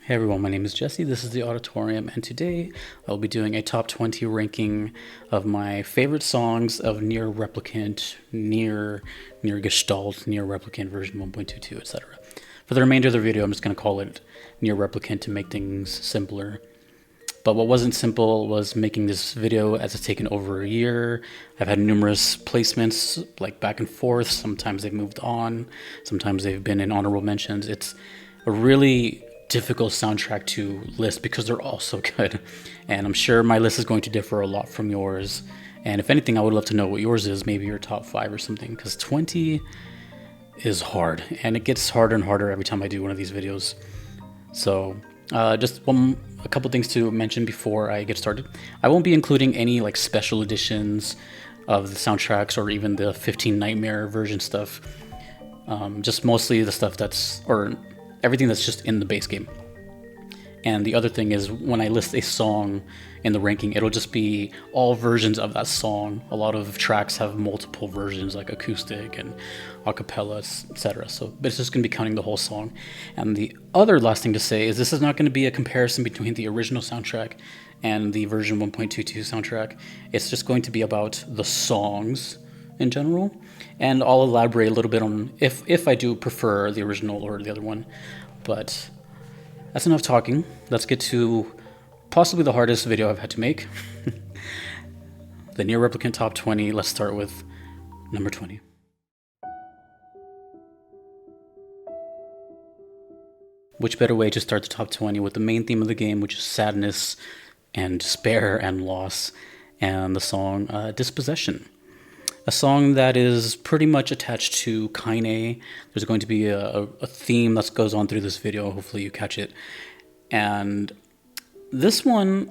Hey everyone, my name is Jesse, this is the Auditorium, and today I'll be doing a top 20 ranking of my favorite songs of NieR Replicant, NieR Gestalt, NieR Replicant version 1.22, etc. For the remainder of the video, I'm just going to call it NieR Replicant to make things simpler. But what wasn't simple was making this video, as it's taken over a year. I've had numerous placements, like back and forth. Sometimes they've moved on, sometimes they've been in honorable mentions. It's a really difficult soundtrack to list because they're all so good, and I'm sure my list is going to differ a lot from yours. And if anything, I would love to know what yours is, maybe your top 5 or something, because 20 is hard, and it gets harder and harder every time I do one of these videos. So just a couple things to mention before I get started. I won't be including any like special editions of the soundtracks or even the 15 Nightmare version stuff. Just mostly the stuff everything that's just in the base game. And the other thing is, when I list a song in the ranking, it'll just be all versions of that song. A lot of tracks have multiple versions, like acoustic and acapella, etc. But it's just going to be counting the whole song. And the other last thing to say is, this is not going to be a comparison between the original soundtrack and the version 1.22 soundtrack. It's just going to be about the songs in general, and I'll elaborate a little bit on if I do prefer the original or the other one. But that's enough talking. Let's get to possibly the hardest video I've had to make. The NieR Replicant top 20. Let's start with number 20. Which better way to start the top 20 with the main theme of the game, which is sadness and despair and loss, and the song Dispossession. A song that is pretty much attached to Keiichi. There's going to be a theme that goes on through this video. Hopefully you catch it. And this one,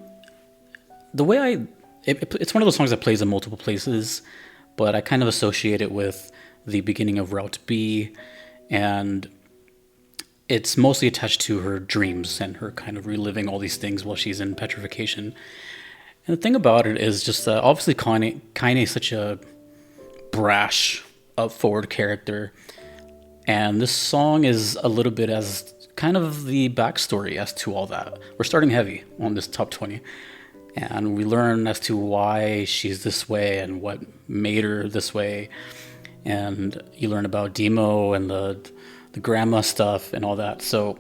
it's one of those songs that plays in multiple places, but I kind of associate it with the beginning of Route B, and it's mostly attached to her dreams and her kind of reliving all these things while she's in petrification. And the thing about it is just that obviously Keiichi is such a brash, up-forward character, and this song is a little bit as kind of the backstory as to all that. We're starting heavy on this top 20, and we learn as to why she's this way and what made her this way, and you learn about Demo and the grandma stuff and all that. So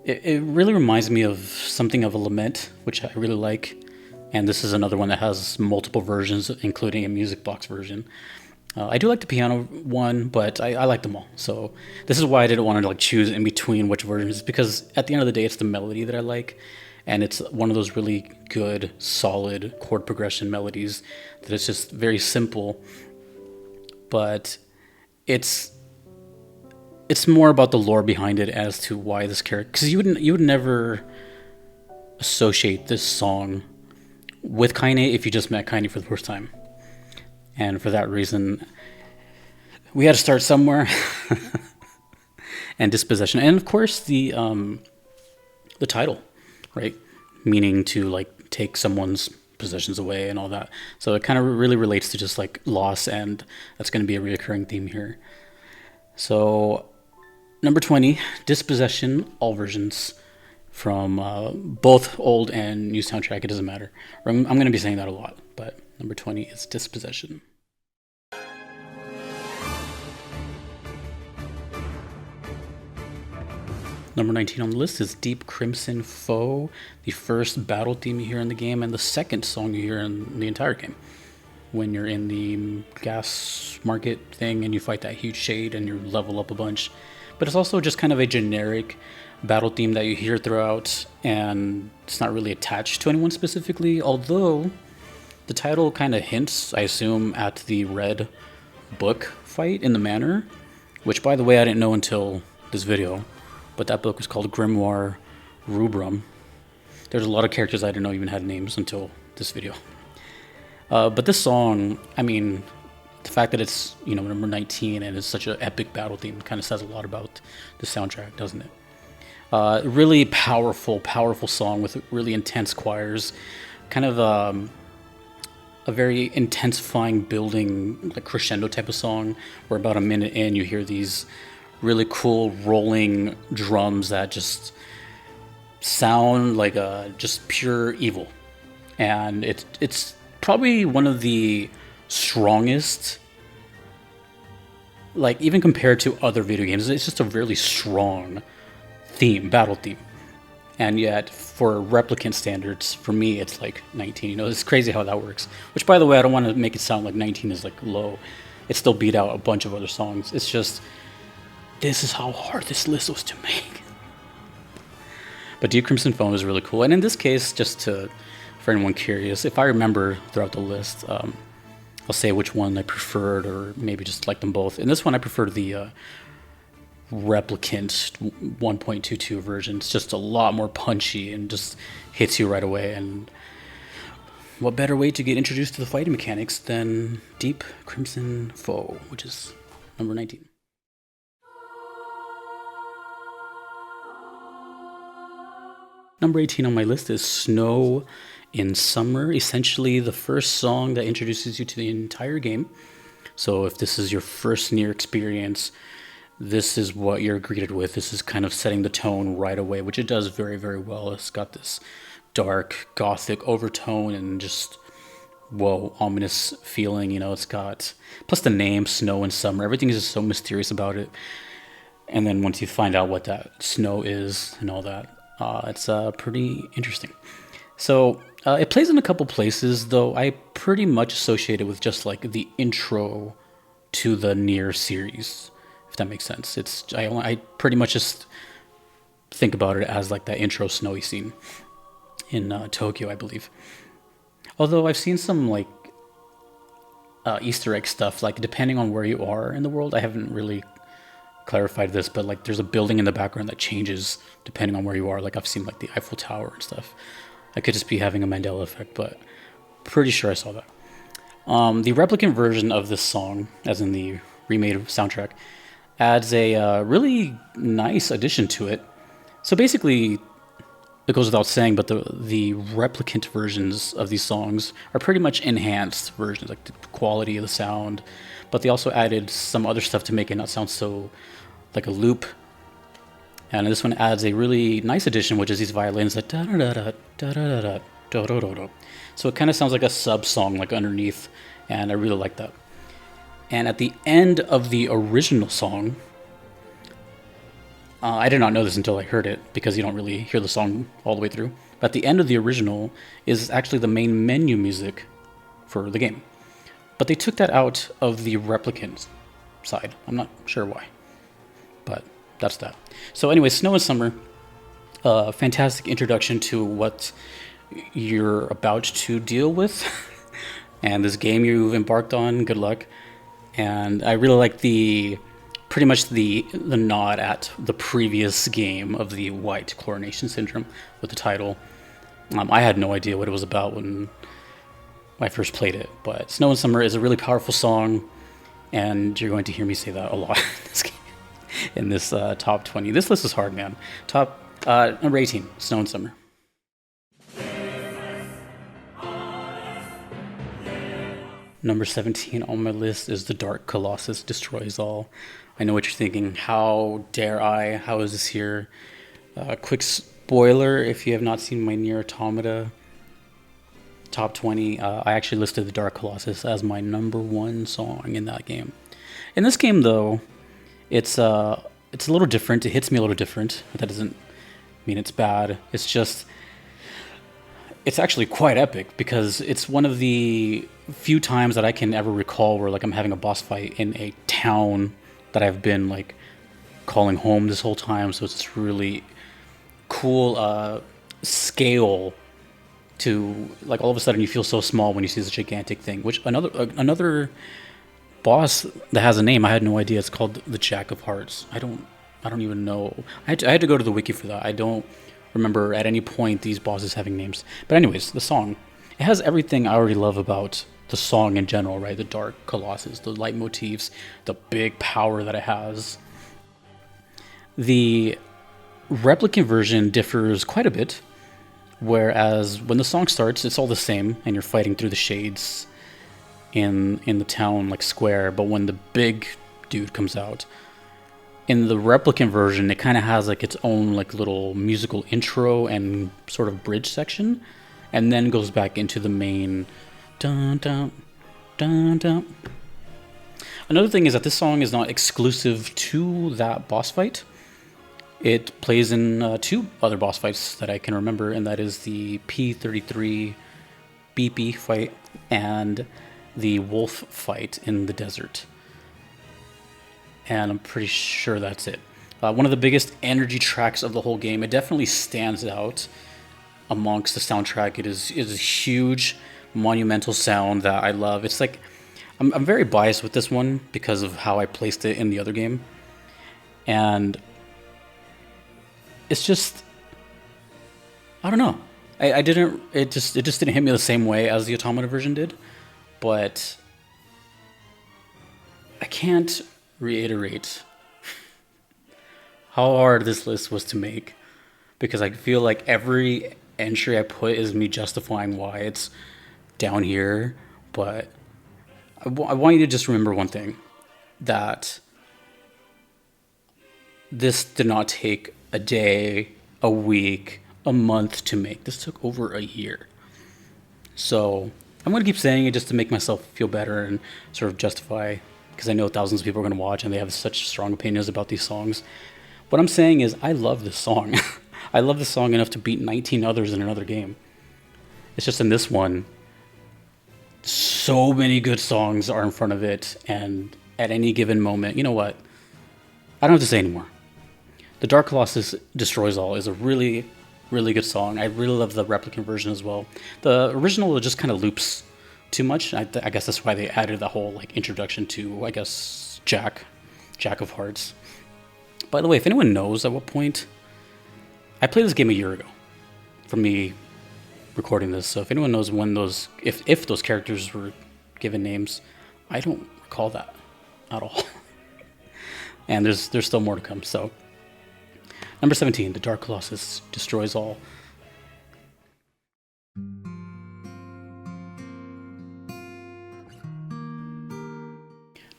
it really reminds me of something of a lament, which I really like. And this is another one that has multiple versions, including a music box version. I do like the piano one, but I like them all. So this is why I didn't want to choose in between which versions, because at the end of the day, it's the melody that I like. And it's one of those really good, solid chord progression melodies that it's just very simple. But it's more about the lore behind it as to why this character, because you would never associate this song with Keiichi if you just met Keiichi for the first time. And for that reason, we had to start somewhere. And Dispossession, and of course the title, right? Meaning to take someone's possessions away and all that. So it kind of really relates to just loss, and that's going to be a reoccurring theme here. So number 20, Dispossession, all versions from both old and new soundtrack. It doesn't matter. I'm going to be saying that a lot, but number 20 is Dispossession. Number 19 on the list is Deep Crimson Foe, the first battle theme you hear in the game and the second song you hear in the entire game. When you're in the gas market thing and you fight that huge shade and you level up a bunch. But it's also just kind of a generic battle theme that you hear throughout, and it's not really attached to anyone specifically, although the title kind of hints, I assume, at the red book fight in the manor, which, by the way, I didn't know until this video, but that book was called Grimoire Rubrum. There's a lot of characters I didn't know even had names until this video. But this song, I mean, the fact that it's number 19 and it's such an epic battle theme kind of says a lot about the soundtrack, doesn't it? Really powerful song with really intense choirs, kind of a very intensifying building, crescendo type of song, where about a minute in you hear these really cool rolling drums that just sound like just pure evil, and it's probably one of the strongest. Like, even compared to other video games, it's just a really strong battle theme. And yet, for Replicant standards, for me, it's like 19. You know, it's crazy how that works. Which, by the way, I don't want to make it sound like 19 is like low. It still beat out a bunch of other songs. It's just, this is how hard this list was to make. But Deep Crimson Foam is really cool. And in this case, for anyone curious, if I remember throughout the list, I'll say which one I preferred, or maybe just like them both. In this one, I prefer the Replicant 1.22 version. It's just a lot more punchy and just hits you right away. And what better way to get introduced to the fighting mechanics than Deep Crimson Foe, which is number 19. Number 18 on my list is Snow in Summer, essentially the first song that introduces you to the entire game. So if this is your first NieR experience, this is what you're greeted with. This is kind of setting the tone right away, which it does very, very well. It's got this dark, gothic overtone and just, whoa, ominous feeling. You know, it's got, plus the name, Snow in Summer, everything is just so mysterious about it. And then once you find out what that snow is and all that, it's pretty interesting. So it plays in a couple places, though I pretty much associate it with just like the intro to the NieR series, if that makes sense. I pretty much just think about it as like that intro snowy scene in Tokyo, I believe. Although I've seen some like Easter egg stuff, like depending on where you are in the world. I haven't really clarified this, but like there's a building in the background that changes depending on where you are. Like I've seen like the Eiffel Tower and stuff. I could just be having a Mandela effect, but pretty sure I saw that. The Replicant version of this song, as in the remade soundtrack, adds a really nice addition to it. So basically, it goes without saying, but the Replicant versions of these songs are pretty much enhanced versions, like the quality of the sound, but they also added some other stuff to make it not sound so like a loop. And this one adds a really nice addition, which is these violins that da da da da da da da da da da da. So it kind of sounds like a sub song, like underneath, and I really like that. And at the end of the original song, I did not know this until I heard it, because you don't really hear the song all the way through. But at the end of the original is actually the main menu music for the game. But they took that out of the Replicant side. I'm not sure why, but that's that. So anyway, Snow in Summer, fantastic introduction to what you're about to deal with and this game you've embarked on. Good luck. And I really like pretty much the nod at the previous game of the White Chlorination Syndrome with the title. I had no idea what it was about when I first played it, but Snow in Summer is a really powerful song, and you're going to hear me say that a lot in this game. In this top 20. This list is hard, man. Number 18, Snow in Summer. Number 17 on my list is The Dark Colossus Destroys All. I know what you're thinking. How dare I? How is this here? Quick spoiler, if you have not seen my NieR Automata top 20, I actually listed The Dark Colossus as my number 1 song in that game. In this game, though, it's a little different. It hits me a little different, but that doesn't mean it's bad. It's actually quite epic, because it's one of the few times that I can ever recall where like I'm having a boss fight in a town that I've been like calling home this whole time. So it's this really cool scale to, like, all of a sudden you feel so small when you see this gigantic thing. Which another boss that has a name, I had no idea. It's called the Jack of Hearts. I don't even know. I had to go to the wiki for that. I don't remember at any point these bosses having names. But anyways, the song, it has everything I already love about the song in general, right? The Dark Colossus, the leitmotifs, the big power that it has. The Replicant version differs quite a bit, whereas when the song starts, it's all the same, and you're fighting through the shades in the town like square. But when the big dude comes out, In the Replicant version, it kind of has like its own like little musical intro and sort of bridge section, and then goes back into the main dun dun dun dun. Another thing is that this song is not exclusive to that boss fight. It plays in two other boss fights that I can remember, and that is the P33 BP fight and the wolf fight in the desert. And I'm pretty sure that's it. One of the biggest energy tracks of the whole game. It definitely stands out amongst the soundtrack. It is a huge, monumental sound that I love. It's like, I'm very biased with this one because of how I placed it in the other game. And it's just, I don't know. It just didn't hit me the same way as the Automata version did. But I can't reiterate how hard this list was to make, because I feel like every entry I put is me justifying why it's down here. But I want you to just remember one thing, that this did not take a day, a week, a month to make. This took over a year. So I'm going to keep saying it just to make myself feel better and sort of justify, because I know thousands of people are going to watch and they have such strong opinions about these songs. What I'm saying is I love this song. I love this song enough to beat 19 others in another game. It's just in this one, so many good songs are in front of it, and at any given moment, you know what? I don't have to say anymore. The Dark Colossus Destroys All is a really, really good song. I really love the Replicant version as well. The original just kind of loops too much. I guess that's why they added the whole like introduction to, I guess, Jack of Hearts. By the way, if anyone knows at what point, I played this game a year ago from me recording this. So if anyone knows when those, if those characters were given names, I don't recall that at all. And there's still more to come. So number 17, The Dark Colossus Destroys All.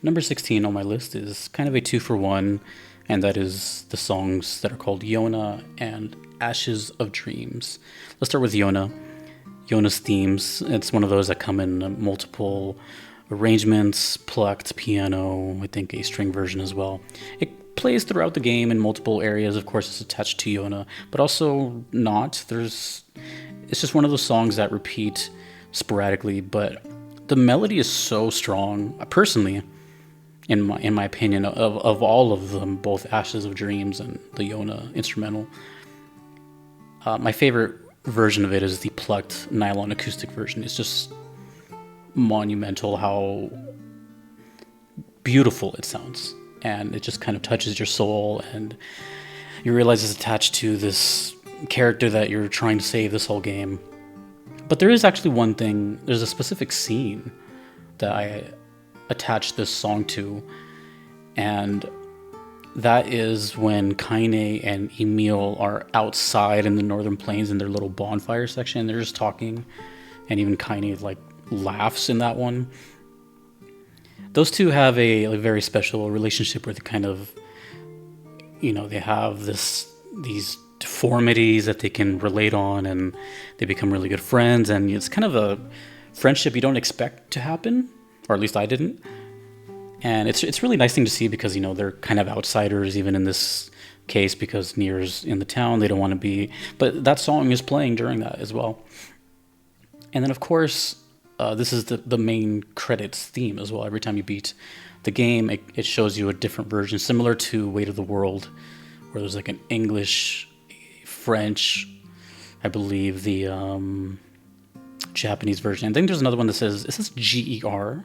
Number 16 on my list is kind of a 2-for-1, and that is the songs that are called Yona and Ashes of Dreams. Let's start with Yona. Yona's themes, it's one of those that come in multiple arrangements, plucked, piano, I think a string version as well. It plays throughout the game in multiple areas. Of course, it's attached to Yona, but also not. It's just one of those songs that repeat sporadically, but the melody is so strong. Personally, in my opinion, of all of them, both Ashes of Dreams and the Yona instrumental, my favorite version of it is the plucked nylon acoustic version. It's just monumental how beautiful it sounds, and it just kind of touches your soul, and you realize it's attached to this character that you're trying to save this whole game. But there is actually one thing, there's a specific scene that I attached this song to, and that is when Kaine and Emil are outside in the Northern Plains in their little bonfire section. They're just talking, and even Kaine like laughs in that one. Those two have a very special relationship where they kind of, they have these deformities that they can relate on, and they become really good friends, and it's kind of a friendship you don't expect to happen, or at least I didn't. And it's really nice thing to see, because they're kind of outsiders even in this case, because NieR's in the town, they don't want to be, but that song is playing during that as well. And then of course this is the main credits theme as well. Every time you beat the game, it shows you a different version, similar to Weight of the World, where there's like an English, French, I believe the Japanese version. I think there's another one that says, it says GER,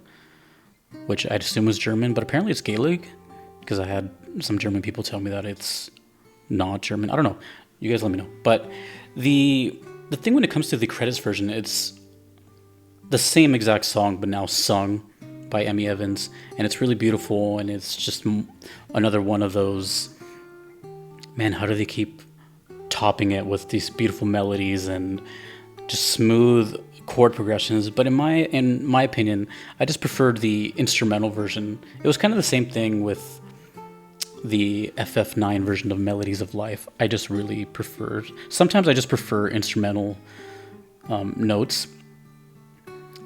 which I'd assume was German, but apparently it's Gaelic, because I had some German people tell me that it's not German. I don't know. You guys let me know. But the thing when it comes to the credits version, it's the same exact song, but now sung by Emmy Evans, and it's really beautiful, and it's just another one of those, man, how do they keep topping it with these beautiful melodies and just smooth chord progressions? But in my opinion, I just preferred the instrumental version. It was kind of the same thing with the FF9 version of Melodies of Life. I just really prefer, sometimes I just prefer instrumental notes.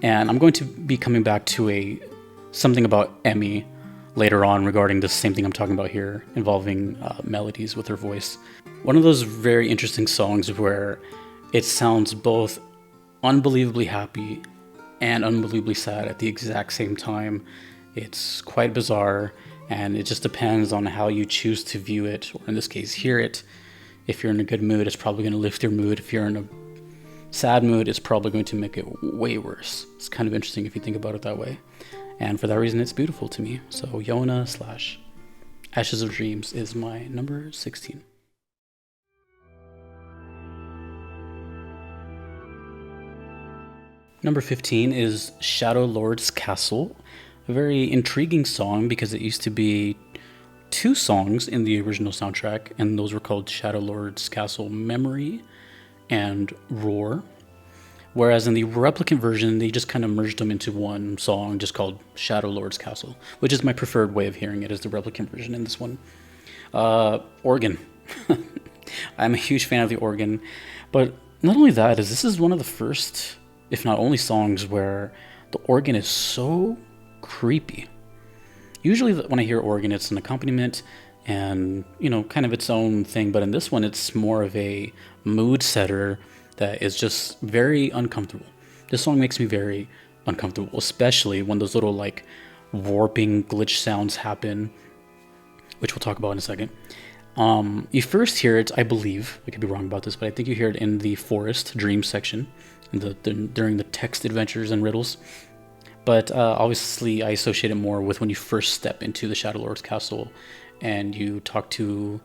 And I'm going to be coming back to something about Emmy later on regarding the same thing I'm talking about here, involving melodies with her voice. One of those very interesting songs where it sounds both unbelievably happy and unbelievably sad at the exact same time. It's quite bizarre, and it just depends on how you choose to view it, or in this case, hear it. If you're in a good mood, it's probably going to lift your mood. If you're in a sad mood, it's probably going to make it way worse. It's kind of interesting if you think about it that way. And for that reason, it's beautiful to me. So Yona / Ashes of Dreams is my number 16. Number 15 is Shadow Lord's Castle. A very intriguing song because it used to be 2 songs in the original soundtrack, and those were called Shadow Lord's Castle Memory and Roar. Whereas in the Replicant version, they just kind of merged them into one song just called Shadow Lord's Castle, which is my preferred way of hearing it, is the Replicant version in this one. Organ. I'm a huge fan of the organ, but not only that, this is one of the first, if not only, songs where the organ is so creepy. Usually when I hear organ, it's an accompaniment and, kind of its own thing, but in this one, it's more of a mood setter that is just very uncomfortable. This song makes me very uncomfortable, especially when those little warping glitch sounds happen, which we'll talk about in a second. You first hear it, I believe, I could be wrong about this, but I think you hear it in the forest dream section, during the text adventures and riddles. But obviously I associate it more with when you first step into the Shadow Lord's Castle and you talk to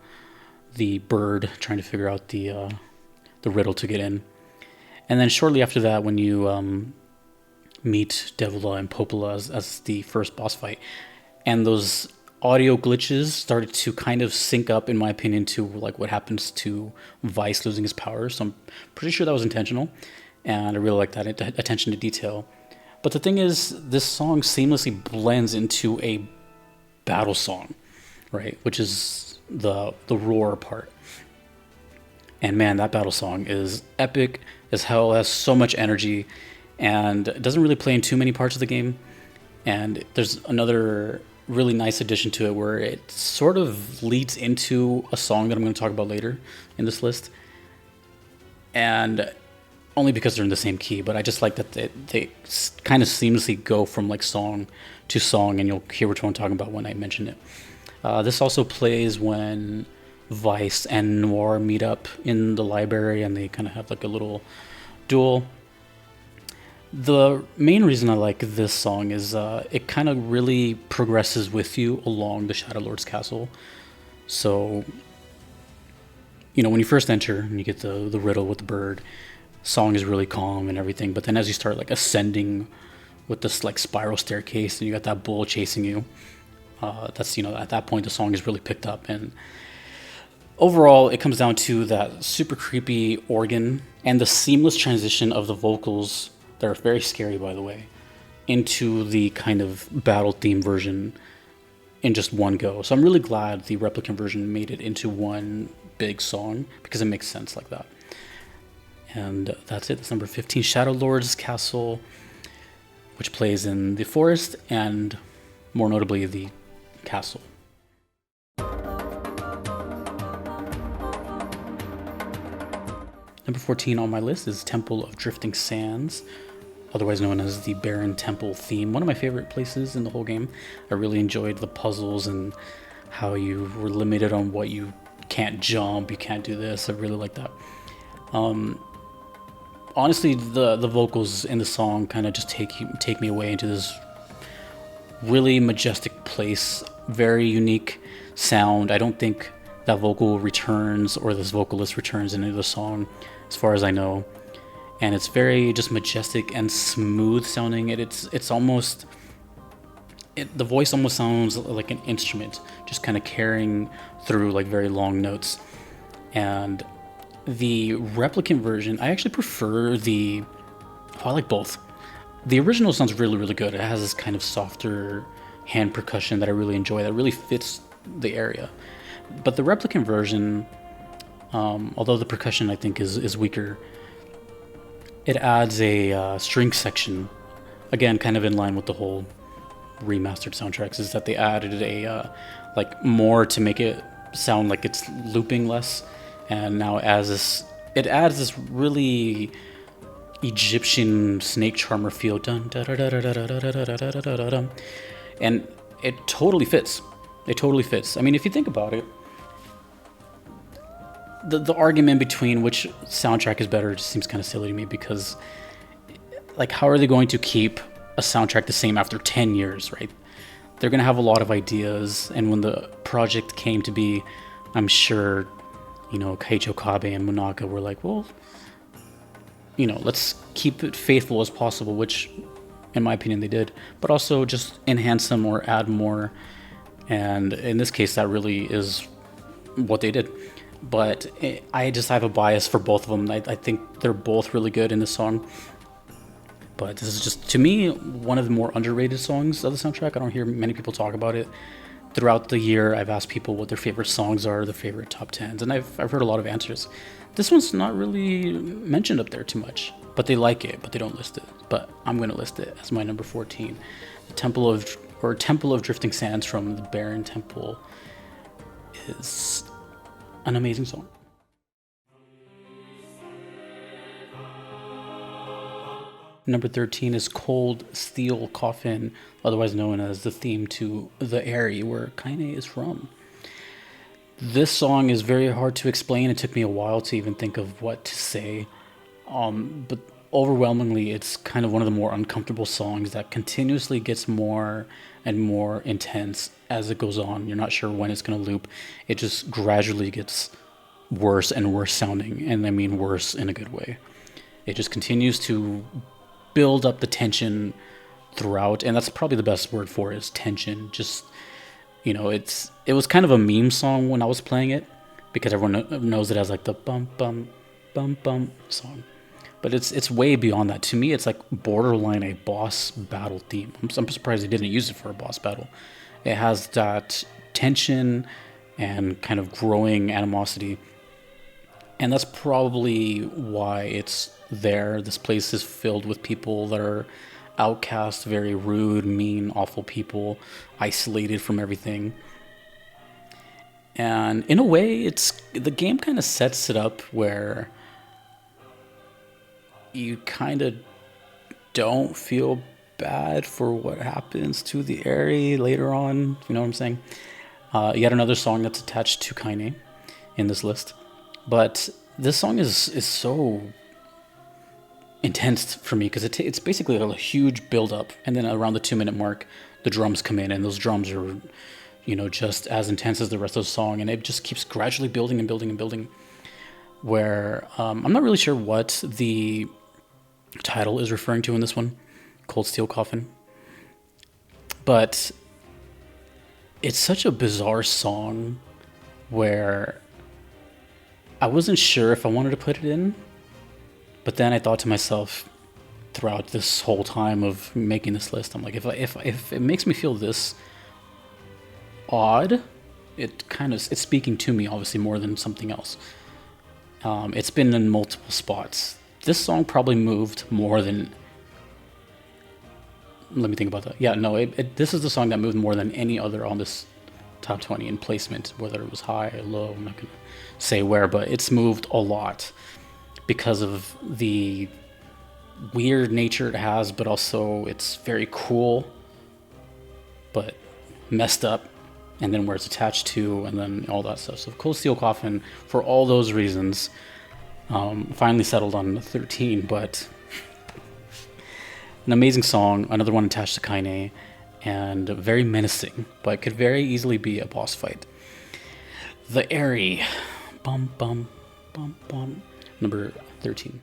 the bird trying to figure out the riddle to get in. And then shortly after that, when you meet Devila and Popola as the first boss fight, and those audio glitches started to kind of sync up, in my opinion, to what happens to Vice losing his powers. So I'm pretty sure that was intentional, and I really like that attention to detail. But the thing is, this song seamlessly blends into a battle song, right? Which is the roar part. And man, that battle song is epic as hell, has so much energy, and it doesn't really play in too many parts of the game. And there's another really nice addition to it where it sort of leads into a song that I'm going to talk about later in this list. And only because they're in the same key, but I just like that they kind of seamlessly go from song to song, and you'll hear which one I'm talking about when I mention it. This also plays when Vice and Noir meet up in the library, and they kind of have a little duel. The main reason I like this song is it kind of really progresses with you along the Shadow Lord's Castle. So, when you first enter and you get the riddle with the bird, song is really calm and everything, but then as you start ascending with this spiral staircase and you got that bull chasing you, that's at that point the song is really picked up. And overall, it comes down to that super creepy organ and the seamless transition of the vocals that are very scary, by the way, into the kind of battle theme version in just one go. So I'm really glad the Replicant version made it into one big song, because it makes sense like that. And that's it. That's number 15, Shadow Lord's Castle, which plays in the forest and more notably the castle. Number 14 on my list is Temple of Drifting Sands, otherwise known as the Barren Temple theme. One of my favorite places in the whole game. I really enjoyed the puzzles and how you were limited on what you can't jump, you can't do this. I really like that. Honestly, the vocals in the song kind of just take me away into this really majestic place, very unique sound. I don't think that vocal returns, or this vocalist returns into the song, as far as I know. And it's very just majestic and smooth sounding. It's almost, the voice almost sounds like an instrument, just kind of carrying through very long notes. And the Replicant version, I actually prefer I like both. The original sounds really, really good. It has this kind of softer hand percussion that I really enjoy, that really fits the area. But the Replicant version, although the percussion I think is weaker, it adds a string section. Again, kind of in line with the whole remastered soundtracks, is that they added a like more to make it sound like it's looping less, and now it adds this really Egyptian snake charmer feel, dun, da, da, da, da, da, da, da, da, da, da, da, and it totally fits. It totally fits. I mean, if you think about it, the argument between which soundtrack is better just seems kind of silly to me, because like, how are they going to keep a soundtrack the same after 10 years, right? They're going to have a lot of ideas, and when the project came to be, I'm sure, Keichii Okabe and Munaka were like, well, let's keep it faithful as possible, which in my opinion they did, but also just enhance them or add more. And in this case, that really is what they did. But I just have a bias for both of them. I think they're both really good in this song. But this is just, to me, one of the more underrated songs of the soundtrack. I don't hear many people talk about it. Throughout the year, I've asked people what their favorite songs are, their favorite top 10s, and I've heard a lot of answers. This one's not really mentioned up there too much, but they like it, but they don't list it. But I'm going to list it as my number 14. The Temple of Drifting Sands from the Barren Temple is an amazing song. Number 13 is Cold Steel Coffin, otherwise known as the theme to The Airy, where Keiichi is from. This song is very hard to explain. It took me a while to even think of what to say. But overwhelmingly, it's kind of one of the more uncomfortable songs that continuously gets more and more intense as it goes on. You're not sure when it's going to loop. It just gradually gets worse and worse sounding, and I mean worse in a good way. It just continues to build up the tension throughout, and that's probably the best word for it, is tension. Just, it was kind of a meme song when I was playing it, because everyone knows it as like the bum bum bum bum song, but it's way beyond that. To me, it's like borderline a boss battle theme. I'm surprised they didn't use it for a boss battle. It has that tension and kind of growing animosity, and that's probably why it's there. This place is filled with people that are outcast, very rude, mean, awful people, isolated from everything. And in a way, the game kind of sets it up where you kind of don't feel bad for what happens to the Airy later on. You know what I'm saying? Yet another song that's attached to Keiichi in this list. But this song is so intense for me, because it's basically a huge build-up, and then around the 2-minute mark, the drums come in, and those drums are, just as intense as the rest of the song, and it just keeps gradually building and building and building, where I'm not really sure what the title is referring to in this one, Cold Steel Coffin, but it's such a bizarre song where I wasn't sure if I wanted to put it in. But then I thought to myself, throughout this whole time of making this list, I'm like, if it makes me feel this odd, it's speaking to me, obviously, more than something else. It's been in multiple spots. This song probably moved more than. Let me think about that. Yeah, no, this is the song that moved more than any other on this top 20 in placement, whether it was high or low. I'm not gonna say where, but it's moved a lot, because of the weird nature it has, but also it's very cool, but messed up, and then where it's attached to, and then all that stuff. So Cold Steel Coffin, for all those reasons, finally settled on 13, but an amazing song, another one attached to Keiichi, and very menacing, but could very easily be a boss fight. The Airy, bum bum bum bum. Number 13.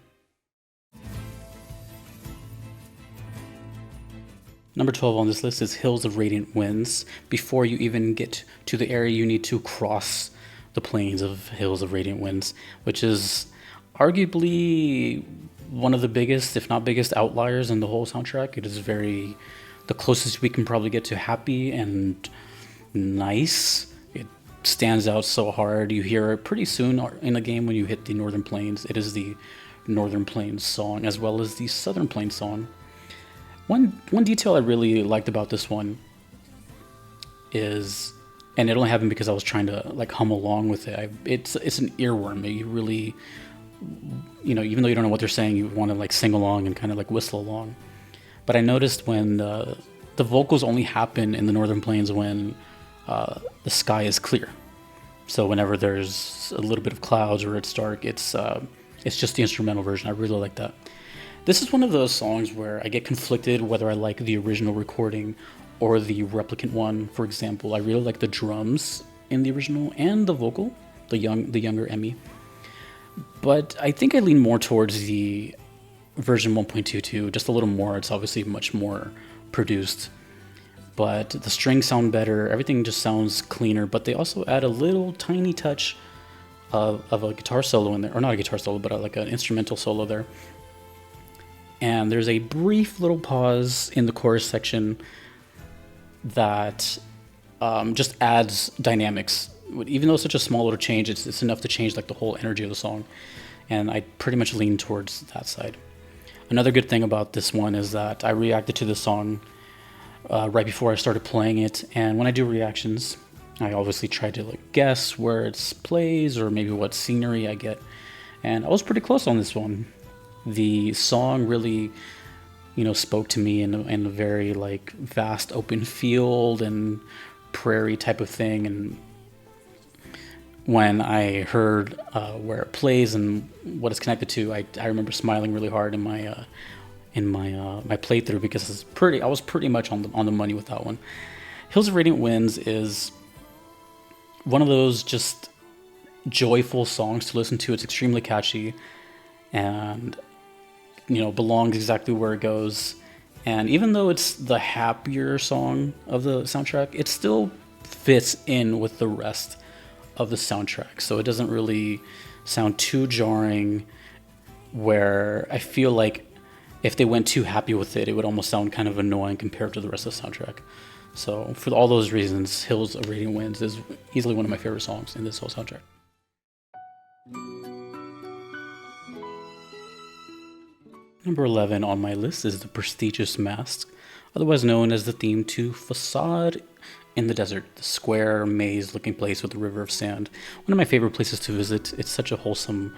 Number 12 on this list is Hills of Radiant Winds. Before you even get to the area, you need to cross the plains of Hills of Radiant Winds, which is arguably one of the biggest, if not biggest, outliers in the whole soundtrack. It is the closest we can probably get to happy and nice stands out so hard. You hear it pretty soon in a game when you hit the Northern Plains. It is the Northern Plains song as well as the Southern Plains song. One detail I really liked about this one is, and it only happened because I was trying to like hum along with it. It's an earworm. You really, even though you don't know what they're saying, you want to like sing along and kind of like whistle along. But I noticed when the vocals only happen in the Northern Plains when the sky is clear. So whenever there's a little bit of clouds or it's dark, it's just the instrumental version. I really like that. This is one of those songs where I get conflicted whether I like the original recording or the Replicant one. For example, I really like the drums in the original and the vocal, the younger Emmy. But I think I lean more towards the version 1.22, just a little more. It's obviously much more produced, but the strings sound better. Everything just sounds cleaner, but they also add a little tiny touch of a guitar solo in there, or not a guitar solo, but like an instrumental solo there. And there's a brief little pause in the chorus section that just adds dynamics. Even though it's such a small little change, it's enough to change like the whole energy of the song. And I pretty much lean towards that side. Another good thing about this one is that I reacted to the song right before I started playing it. And when I do reactions, I obviously try to like guess where it plays or maybe what scenery I get. And I was pretty close on this one. The song really, spoke to me in a very like vast open field and prairie type of thing. And when I heard where it plays and what it's connected to, I remember smiling really hard in my playthrough because I was pretty much on the money with that one. Hills of Radiant Winds is one of those just joyful songs to listen to. It's extremely catchy and belongs exactly where it goes. And even though it's the happier song of the soundtrack, it still fits in with the rest of the soundtrack. So it doesn't really sound too jarring, where I feel like if they went too happy with it, it would almost sound kind of annoying compared to the rest of the soundtrack. So for all those reasons, Hills of Radiant Winds is easily one of my favorite songs in this whole soundtrack. Number 11 on my list is the prestigious mask, otherwise known as the theme to Facade in the Desert, the square maze-looking place with a river of sand. One of my favorite places to visit. It's such a wholesome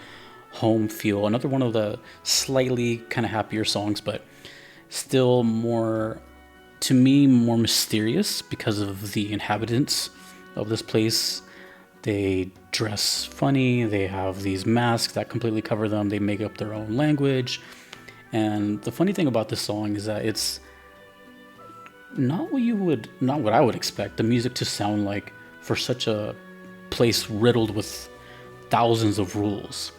home feel. Another one of the slightly kind of happier songs, but still more, to me, more mysterious because of the inhabitants of this place. They dress funny. They have these masks that completely cover them. They make up their own language. And the funny thing about this song is that it's not what I would expect the music to sound like for such a place riddled with thousands of rules,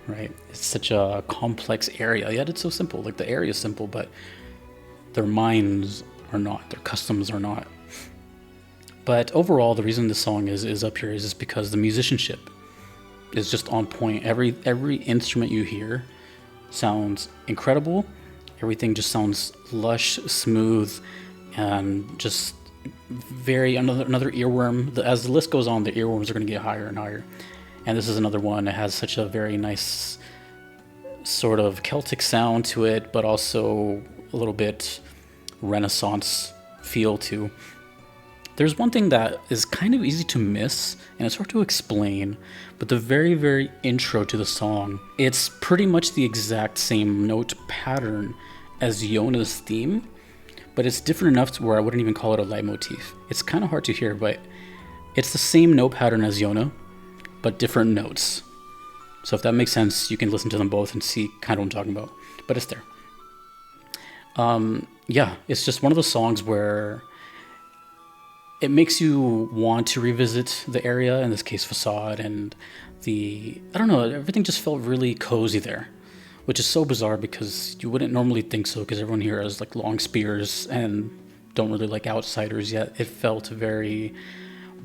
right? It's such a complex area, yet it's so simple. Like the area is simple, but their minds are not, their customs are not. But overall, the reason this song is up here is just because the musicianship is just on point. Every instrument you hear sounds incredible. Everything just sounds lush, smooth, and just very another earworm. As the list goes on, the earworms are going to get higher and higher. And this is another one that has such a very nice sort of Celtic sound to it, but also a little bit Renaissance feel too. There's one thing that is kind of easy to miss, and it's hard to explain, but the very, very intro to the song, it's pretty much the exact same note pattern as Yona's theme, but it's different enough to where I wouldn't even call it a leitmotif. It's kind of hard to hear, but it's the same note pattern as Yona, but different notes. So if that makes sense, you can listen to them both and see kind of what I'm talking about, but it's there. Yeah, it's just one of those songs where it makes you want to revisit the area, in this case Facade, and I don't know, everything just felt really cozy there, which is so bizarre because you wouldn't normally think so, because everyone here has like long spears and don't really like outsiders, yet it felt very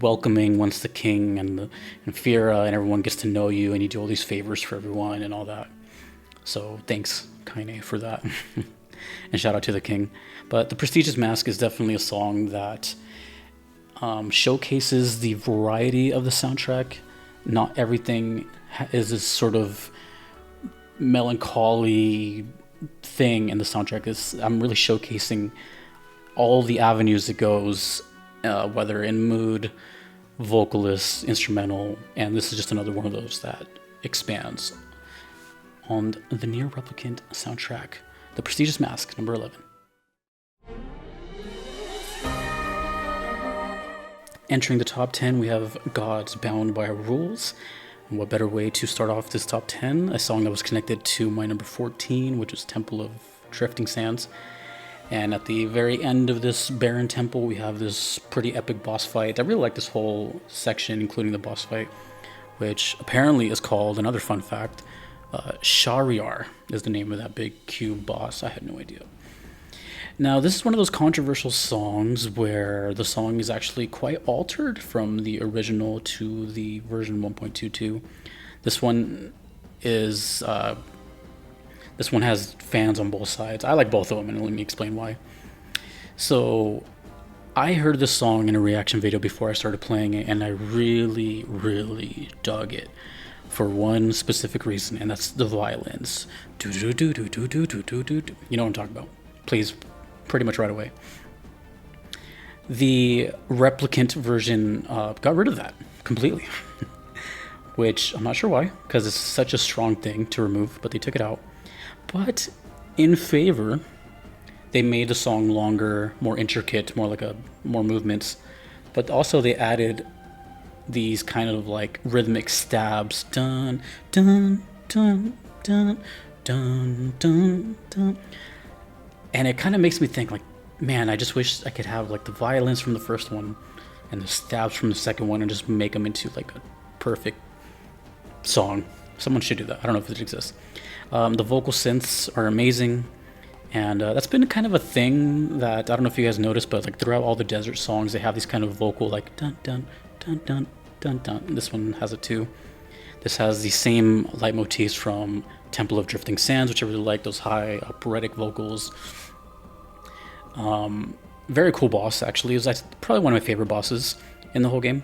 welcoming once the king and Fira and everyone gets to know you and you do all these favors for everyone and all that. So thanks, Kaine, for that. And shout out to the king. But The Prestigious Mask is definitely a song that showcases the variety of the soundtrack. Not everything is this sort of melancholy thing in the soundtrack. I'm really showcasing all the avenues it goes, whether in mood, vocalist, instrumental, and this is just another one of those that expands on the NieR Replicant soundtrack. The Prestigious Mask, number 11. Entering the top 10, we have Gods Bound by Rules. And what better way to start off this top 10? A song that was connected to my number 14, which was Temple of Drifting Sands. And at the very end of this barren temple, we have this pretty epic boss fight. I really like this whole section, including the boss fight, which apparently is called, another fun fact, Shahryar is the name of that big cube boss. I had no idea. Now, this is one of those controversial songs where the song is actually quite altered from the original to the version 1.22. This one is, this one has fans on both sides. I like both of them, and let me explain why. So, I heard this song in a reaction video before I started playing it, and I really, really dug it for one specific reason, and that's the violins. You know what I'm talking about. Plays pretty much right away. The Replicant version got rid of that completely, which I'm not sure why, because it's such a strong thing to remove, but they took it out. But in favor, they made the song longer, more intricate, more movements, but also they added these kind of like rhythmic stabs, dun dun dun dun dun dun dun. And it kind of makes me think, like, man, I just wish I could have like the violins from the first one and the stabs from the second one and just make them into like a perfect song. Someone should do that. I don't know if it exists. The vocal synths are amazing, and that's been kind of a thing that I don't know if you guys noticed, but like throughout all the desert songs, they have these kind of vocal like dun dun dun dun dun dun. This one has it too. This has the same leitmotifs from Temple of Drifting Sands, which I really like, those high operatic vocals. Very cool boss, actually. It was probably one of my favorite bosses in the whole game.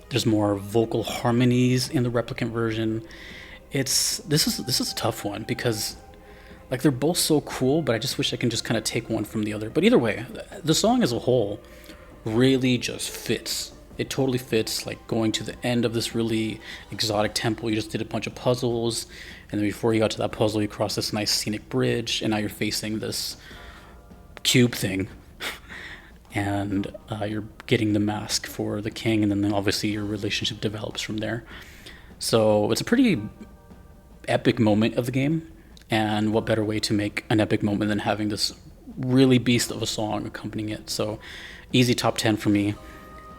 There's more vocal harmonies in the Replicant version. This is a tough one because like they're both so cool, but I just wish I can just kind of take one from the other. But either way, the song as a whole really just fits. It totally fits, like going to the end of this really exotic temple. You just did a bunch of puzzles, and then before you got to that puzzle, you crossed this nice scenic bridge, and now you're facing this cube thing. And you're getting the mask for the king, and then obviously your relationship develops from there. So it's a pretty epic moment of the game, and what better way to make an epic moment than having this really beast of a song accompanying it. So easy top 10 for me.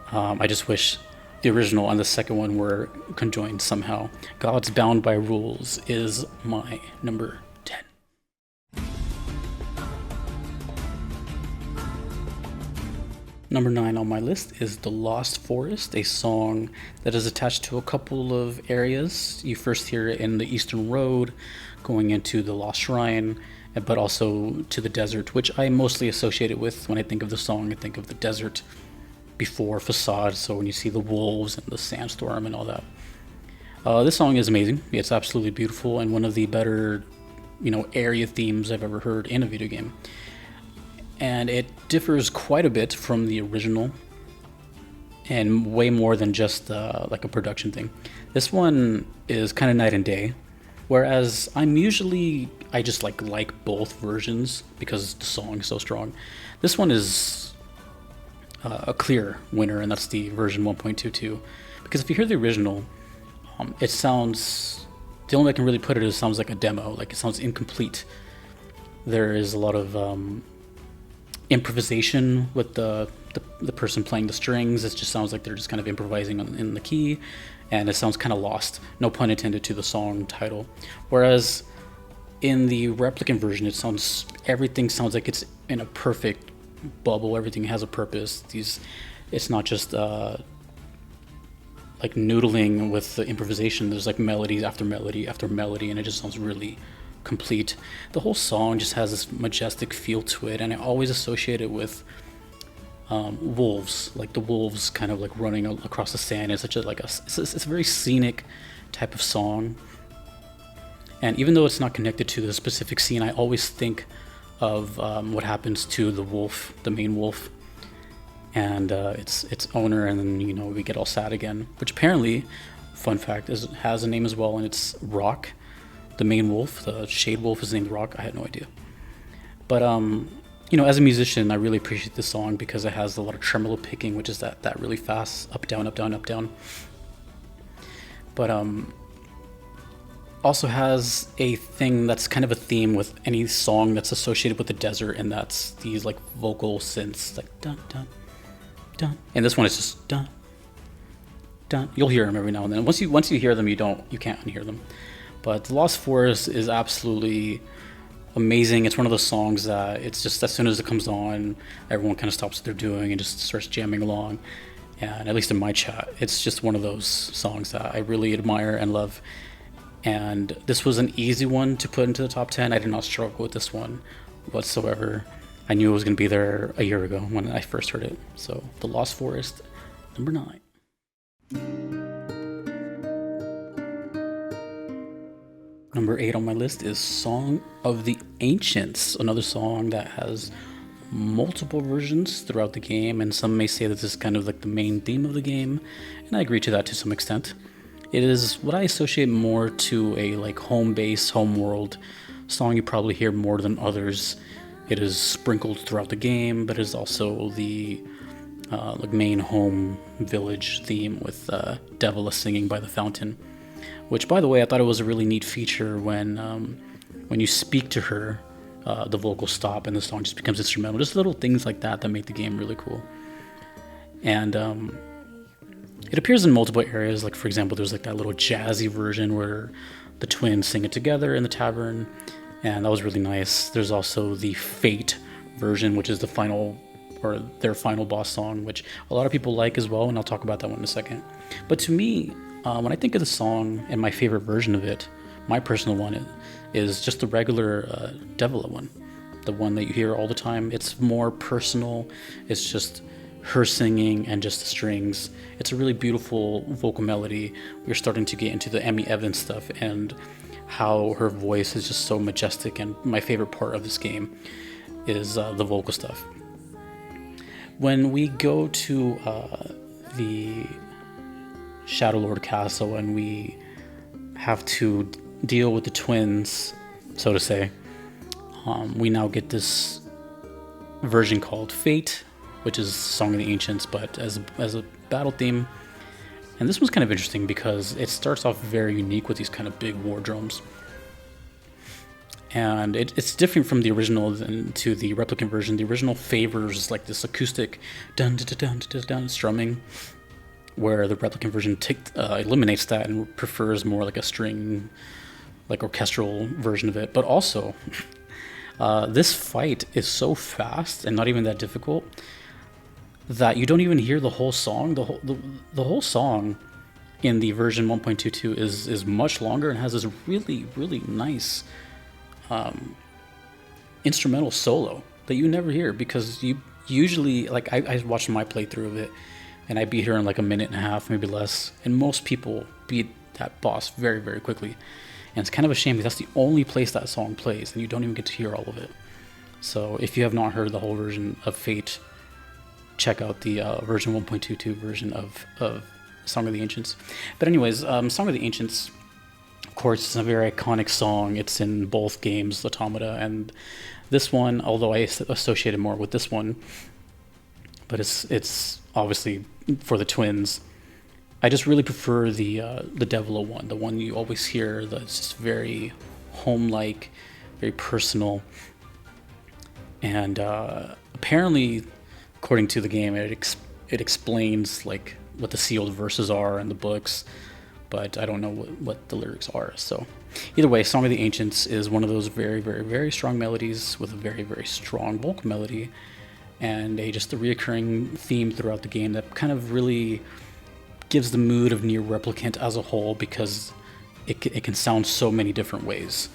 I just wish the original and the second one were conjoined somehow. Gods Bound by Rules is my number 10. Number 9 on my list is The Lost Forest, a song that is attached to a couple of areas. You first hear it in the Eastern Road, going into the Lost Shrine, but also to the desert, which I mostly associate it with. When I think of the song, I think of the desert before Facade, so when you see the wolves and the sandstorm and all that. This song is amazing. It's absolutely beautiful and one of the better, area themes I've ever heard in a video game. And it differs quite a bit from the original, and way more than just like a production thing. This one is kind of night and day, whereas I just like both versions because the song is so strong. This one is a clear winner, and that's the version 1.22, because if you hear the original, it sounds, the only way I can really put it is, it sounds like a demo, like it sounds incomplete. There is a lot of improvisation with the person playing the strings. It just sounds like they're just kind of improvising in the key, and it sounds kind of lost, no pun intended to the song title. Whereas in the Replicant version, everything sounds like it's in a perfect bubble. Everything has a purpose. It's not just like noodling with the improvisation. There's like melodies after melody after melody, and it just sounds really complete. The whole song just has this majestic feel to it, and I always associate it with wolves, like the wolves kind of like running across the sand. It's such a it's a very scenic type of song. And even though it's not connected to the specific scene, I always think of what happens to the wolf, the main wolf, and its owner, and then we get all sad again. Which apparently, fun fact, has a name as well, and it's Rock. The main wolf, the shade wolf, is named Rock. I had no idea. But as a musician, I really appreciate this song because it has a lot of tremolo picking, which is that really fast up down up down up down. But also has a thing that's kind of a theme with any song that's associated with the desert, and that's these like vocal synths, like dun dun dun. And this one is just dun dun. You'll hear them every now and then. Once you hear them, you can't unhear them. But The Lost Forest is absolutely amazing. It's one of those songs that it's just as soon as it comes on, everyone kind of stops what they're doing and just starts jamming along. And at least in my chat, it's just one of those songs that I really admire and love. And this was an easy one to put into the top 10. I did not struggle with this one whatsoever. I knew it was going to be there a year ago when I first heard it. So The Lost Forest, number 9. Number 8 on my list is Song of the Ancients, another song that has multiple versions throughout the game, and some may say that this is kind of like the main theme of the game, and I agree to that to some extent. It is what I associate more to a like home base, home world song. You probably hear more than others. It is sprinkled throughout the game, but it is also the like main home village theme with Devila singing by the fountain. Which, by the way, I thought it was a really neat feature when you speak to her, the vocals stop and the song just becomes instrumental. Just little things like that make the game really cool. And it appears in multiple areas. Like, for example, there's like that little jazzy version where the twins sing it together in the tavern, and that was really nice. There's also the Fate version, which is the final, or their final boss song, which a lot of people like as well, and I'll talk about that one in a second. But to me, when I think of the song and my favorite version of it, my personal one is just the regular Devila one, the one that you hear all the time. It's more personal. It's just her singing and just the strings. It's a really beautiful vocal melody. We're starting to get into the Emmy Evans stuff and how her voice is just so majestic, and my favorite part of this game is the vocal stuff. When we go to the Shadow Lord Castle and we have to deal with the twins, so to say, we now get this version called Fate, which is Song of the Ancients, but as a battle theme. And this one's kind of interesting because it starts off very unique with these kind of big war drums. And it's different from the original to the replicant version. The original favors like this acoustic dun dun dun dun dun strumming, where the replicant version eliminates that and prefers more like a string, like orchestral version of it. But also, this fight is so fast and not even that difficult that you don't even hear the whole song. The whole song in the version 1.22 is much longer and has this really, really nice instrumental solo that you never hear, because you usually, like I watched my playthrough of it, and I beat her in like a minute and a half, maybe less. And most people beat that boss very, very quickly. And it's kind of a shame because that's the only place that song plays, and you don't even get to hear all of it. So if you have not heard the whole version of Fate, check out the version 1.22 version of Song of the Ancients. But anyways, Song of the Ancients, of course, is a very iconic song. It's in both games, Automata and this one, although I associated more with this one. But it's obviously for the twins. I just really prefer the Devila one, the one you always hear that's just very home-like, very personal. And apparently, according to the game, it explains like what the sealed verses are in the books, but I don't know what the lyrics are. So either way, Song of the Ancients is one of those very, very, very strong melodies with a very, very strong vocal melody, and just a reoccurring theme throughout the game that kind of really gives the mood of NieR Replicant as a whole, because it can sound so many different ways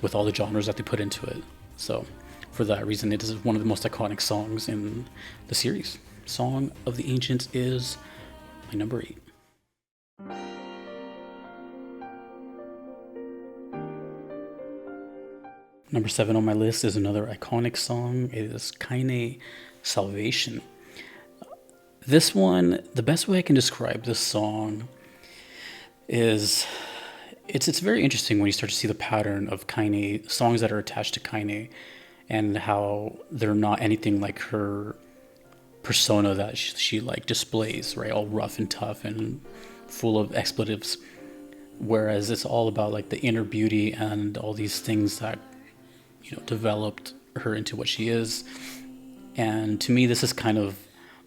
with all the genres that they put into it. So for that reason, it is one of the most iconic songs in the series. Song of the Ancients is my number 8. Number 7 on my list is another iconic song. It is Keiichi Salvation. This one, the best way I can describe this song is it's very interesting when you start to see the pattern of Keiichi, songs that are attached to Keiichi, and how they're not anything like her persona that she like displays, right? All rough and tough and full of expletives. Whereas it's all about like the inner beauty and all these things that, you know, developed her into what she is. And to me, this is kind of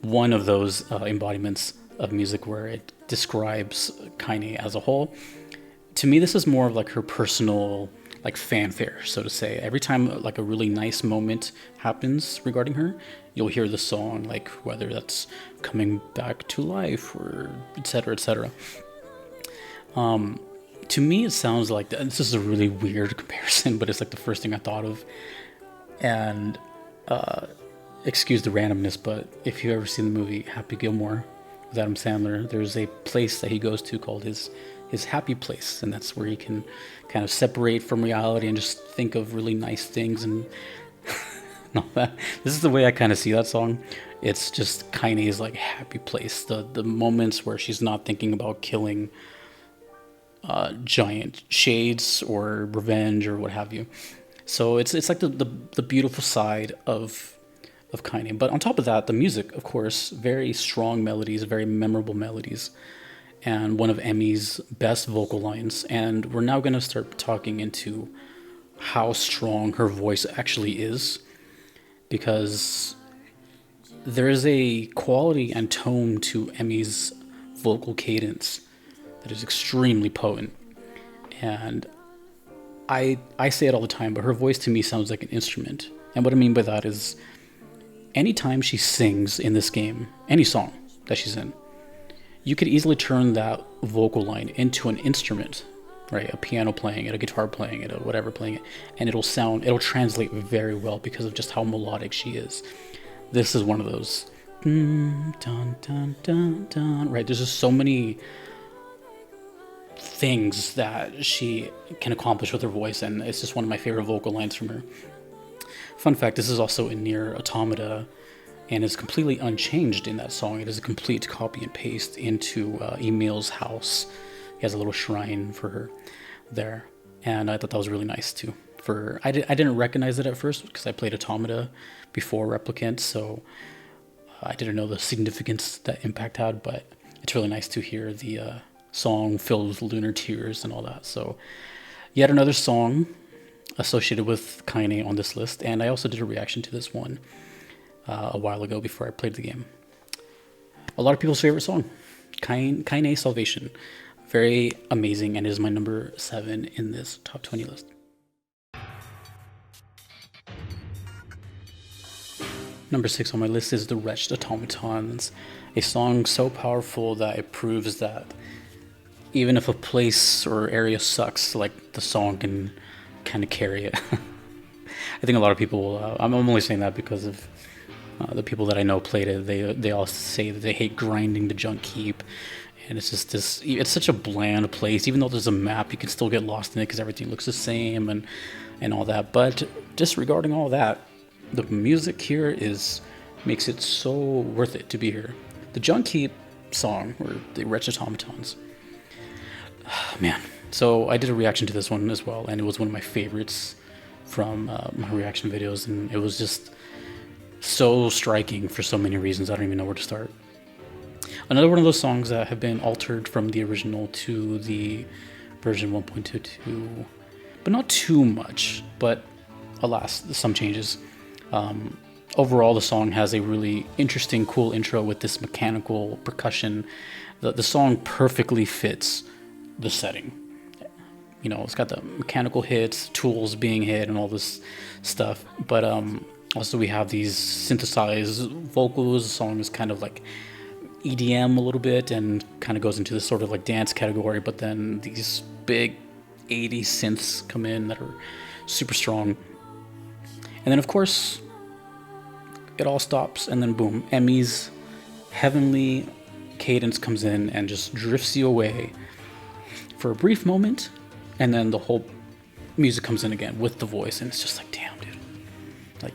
one of those embodiments of music where it describes Keiichi as a whole. To me, this is more of like her personal like fanfare, so to say. Every time like a really nice moment happens regarding her, you'll hear the song, like whether that's coming back to life or etc., etc. To me, it sounds like this is a really weird comparison, but it's like the first thing I thought of. And excuse the randomness, but if you've ever seen the movie Happy Gilmore with Adam Sandler, there's a place that he goes to called his happy place, and that's where he can kind of separate from reality and just think of really nice things and all that. This is the way I kind of see that song. It's just Keiichi's like happy place, the moments where she's not thinking about killing giant shades or revenge or what have you. So it's like the beautiful side of Keiichi. But on top of that, the music, of course, very strong melodies, very memorable melodies, and one of Emi's best vocal lines. And we're now going to start talking into how strong her voice actually is, because there is a quality and tone to Emi's vocal cadence that is extremely potent. And I say it all the time, but her voice to me sounds like an instrument. And what I mean by that is anytime she sings in this game, any song that she's in, you could easily turn that vocal line into an instrument, right? A piano playing it, a guitar playing it, or whatever playing it, and it'll translate very well because of just how melodic she is. This is one of those, dun, dun, dun, dun, right? There's just so many things that she can accomplish with her voice, and it's just one of my favorite vocal lines from her. Fun fact, this is also in NieR Automata, and is completely unchanged in that song. It is a complete copy and paste into Emil's house. He has a little shrine for her there, and I thought that was really nice too. I didn't recognize it at first because I played Automata before Replicant, so I didn't know the significance that Impact had, but it's really nice to hear the song filled with lunar tears and all that. So yet another song associated with Keiichi on this list, and I also did a reaction to this one a while ago before I played the game. A lot of people's favorite song, Keiichi Salvation. Very amazing, and is my number 7 in this top 20 list. Number 6 on my list is The Wretched Automatons, a song so powerful that it proves that even if a place or area sucks, like the song can kind of carry it. I think a lot of people, I'm only saying that because of the people that I know played it. They all say that they hate grinding the junk heap, and it's just this. It's such a bland place. Even though there's a map, you can still get lost in it because everything looks the same and all that. But disregarding all that, the music here makes it so worth it to be here. The junk heap song, or the Wretched Automatons. Man, so I did a reaction to this one as well, and it was one of my favorites from my reaction videos, and it was just so striking for so many reasons. I don't even know where to start. Another one of those songs that have been altered from the original to the version 1.22, but not too much, but alas, some changes. Overall, the song has a really interesting, cool intro with this mechanical percussion. The song perfectly fits the setting. You know, it's got the mechanical hits, tools being hit, and all this stuff. But also we have these synthesized vocals. The song is kind of like EDM a little bit, and kind of goes into this sort of like dance category. But then these big 80s synths come in that are super strong. And then of course, it all stops, and then boom, Emi's heavenly cadence comes in and just drifts you away for a brief moment, and then the whole music comes in again with the voice, and it's just like, damn, dude. Like,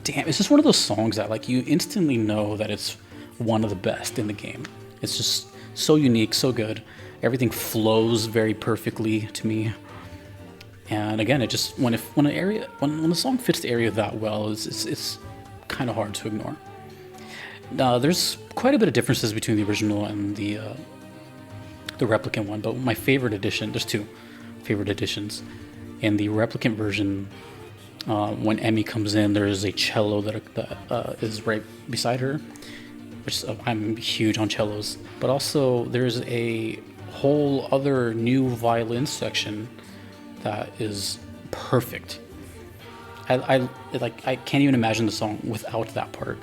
damn, it's just one of those songs that like you instantly know that it's one of the best in the game. It's just so unique, so good. Everything flows very perfectly to me. And again, it just when the song fits the area that well, it's kind of hard to ignore. There's quite a bit of differences between the original and the Replicant one, but my favorite edition, there's two favorite editions. In the Replicant version, when Emmy comes in, there's a cello that is right beside her, which I'm huge on cellos. But also there's a whole other new violin section that is perfect. I can't even imagine the song without that part.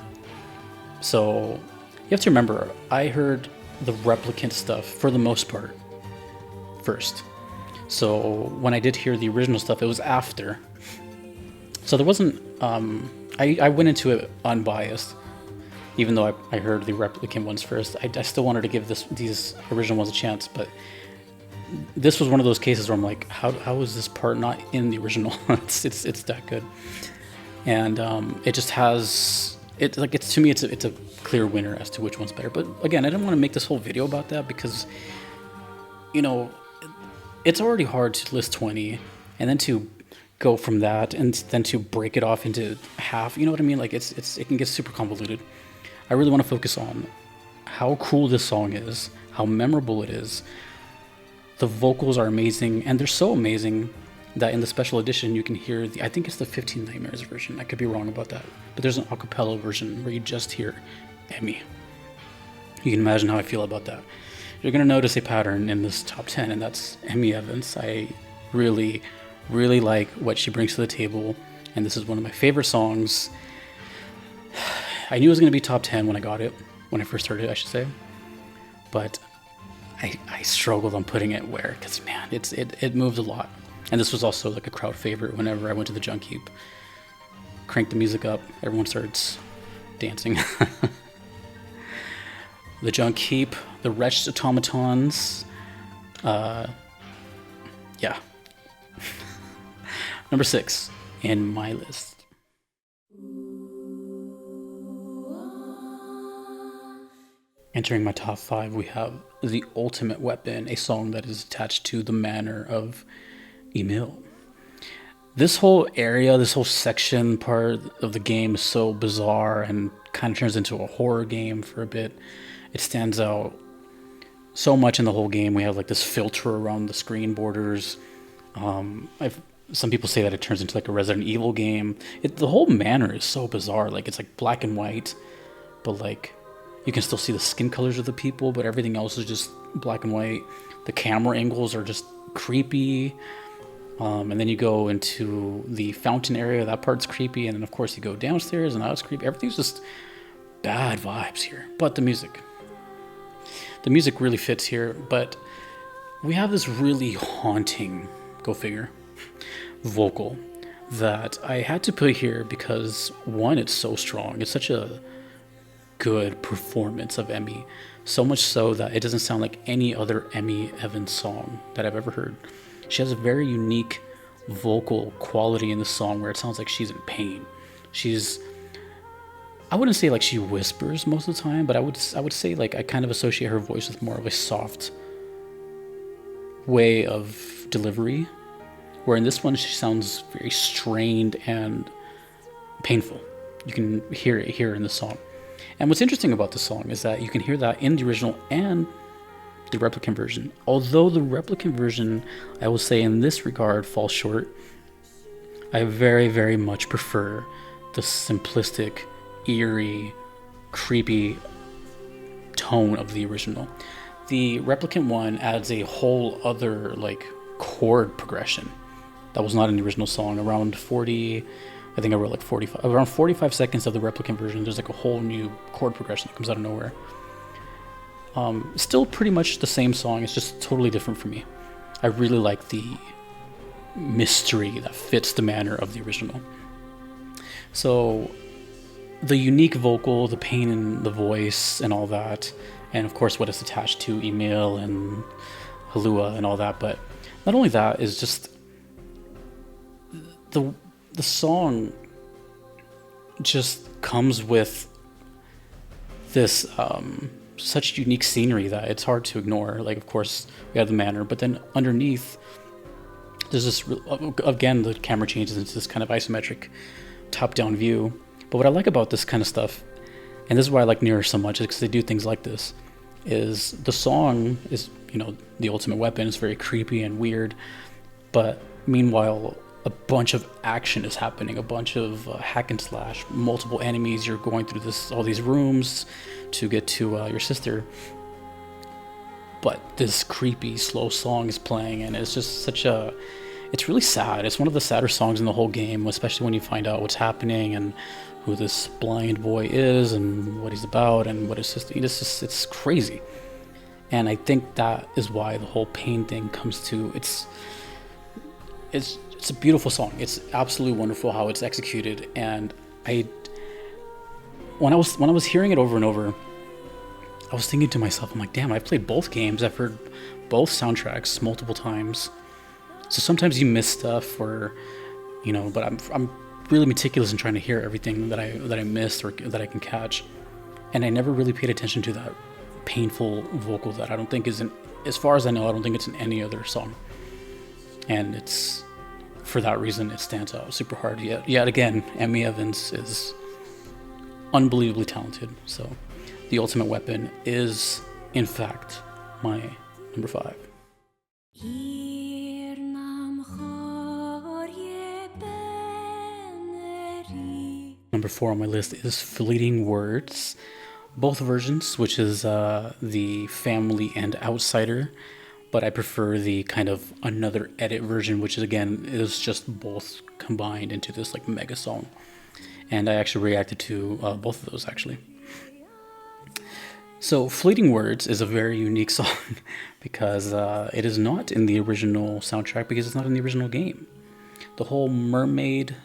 So you have to remember, I heard the Replicant stuff for the most part first. So when I did hear the original stuff, it was after. So there wasn't. I went into it unbiased, even though I heard the Replicant ones first. I still wanted to give these original ones a chance, but this was one of those cases where I'm like, how is this part not in the original? it's that good, and it just has to me it's a clear winner as to which one's better. But again, I didn't want to make this whole video about that because, you know, it's already hard to list 20, and then to go from that and then to break it off into half. You know what I mean? Like it can get super convoluted. I really want to focus on how cool this song is, how memorable it is. The vocals are amazing, and they're so amazing that in the special edition you can hear I think it's the 15 Nightmares version. I could be wrong about that, but there's an acapella version where you just hear Emmy. You can imagine how I feel about that. You're gonna notice a pattern in this top 10, and that's Emmy Evans. I really, really like what she brings to the table, and this is one of my favorite songs. I knew it was gonna be top 10 when I got it, when I first heard it, I should say, but I struggled on putting it where, because man, it moved a lot. And this was also like a crowd favorite whenever I went to the Junk Heap. Crank the music up, everyone starts dancing. The Junk Heap, the Wretched Automatons, yeah. Number 6 in my list. Entering my top 5, we have The Ultimate Weapon, a song that is attached to the manor of Emil. This whole area, this whole section part of the game is so bizarre and kind of turns into a horror game for a bit. It stands out so much in the whole game. We have like this filter around the screen borders. Some people say that it turns into like a Resident Evil game. The whole manor is so bizarre. Like it's like black and white, but like you can still see the skin colors of the people, but everything else is just black and white. The camera angles are just creepy. And then you go into the fountain area, that part's creepy, and then of course you go downstairs and that's creepy. Everything's just bad vibes here. But the music really fits here, but we have this really haunting, go figure, vocal that I had to put here because one, it's so strong. It's such a good performance of Emmy, so much so that it doesn't sound like any other Emmy Evans song that I've ever heard. She has a very unique vocal quality in the song where it sounds like she's in pain. I wouldn't say like she whispers most of the time, but I would say like I kind of associate her voice with more of a soft way of delivery, where in this one she sounds very strained and painful. You can hear it here in the song. And what's interesting about the song is that you can hear that in the original and the Replicant version. Although the Replicant version, I will say in this regard, falls short, I very, very much prefer the simplistic, eerie, creepy tone of the original. The Replicant one adds a whole other like chord progression that was not in the original song. Around 40, I think I wrote like 45, around 45 seconds of the Replicant version, there's like a whole new chord progression that comes out of nowhere. Still pretty much the same song, it's just totally different for me. I really like the mystery that fits the manner of the original. So the unique vocal, the pain in the voice, and all that, and of course what it's attached to, email and Halua and all that. But not only that, is just the song just comes with this such unique scenery that it's hard to ignore. Like, of course, we have the manor, but then underneath, there's this, again, the camera changes into this kind of isometric top-down view. But what I like about this kind of stuff, and this is why I like NieR so much, is because they do things like this, is the song is, you know, the ultimate weapon. It's very creepy and weird, but meanwhile, a bunch of action is happening, a bunch of hack and slash, multiple enemies. You're going through all these rooms to get to your sister. But this creepy, slow song is playing, and it's just it's really sad. It's one of the sadder songs in the whole game, especially when you find out what's happening and who this blind boy is and what he's about and what his sister. It's crazy. And I think that is why the whole pain thing comes to. It's a beautiful song. It's absolutely wonderful how it's executed. And when I was hearing it over and over, I was thinking to myself, I'm like, damn, I've played both games. I've heard both soundtracks multiple times. So sometimes you miss stuff, or, you know, but I'm really meticulous in trying to hear everything that I missed or that I can catch. And I never really paid attention to that painful vocal that I don't think is as far as I know, I don't think it's in any other song. And it's, for that reason, it stands out super hard. Yet again, Emmy Evans is unbelievably talented. So the ultimate weapon is, in fact, my number 5. Number 4 on my list is Fleeting Words. Both versions, which is the family and outsider, but I prefer the kind of another edit version, which is, again, is just both combined into this like mega song. And I actually reacted to both of those, actually. So Fleeting Words is a very unique song because it is not in the original soundtrack, because it's not in the original game. The whole mermaid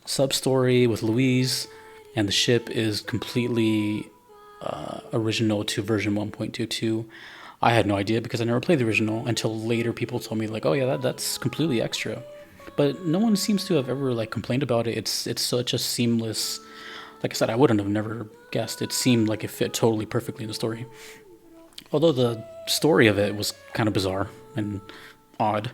sub-story with Louise and the ship is completely original to version 1.22. I had no idea because I never played the original until later people told me, like, oh yeah, that's completely extra. But no one seems to have ever like complained about it. It's such a seamless, like I said, I wouldn't have never guessed. It seemed like it fit totally perfectly in the story. Although the story of it was kind of bizarre and odd.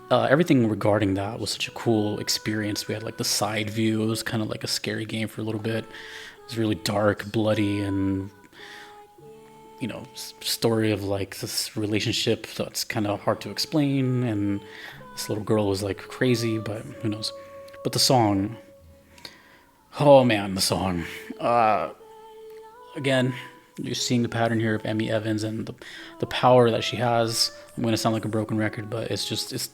Everything regarding that was such a cool experience. We had like the side view. It was kind of like a scary game for a little bit. It was really dark, bloody, and, you know, story of like this relationship that's kind of hard to explain, and this little girl was like crazy, but who knows. But the song, oh man, the song, again, you're seeing the pattern here of Emmy Evans and the power that she has. I'm going to sound like a broken record, but it's just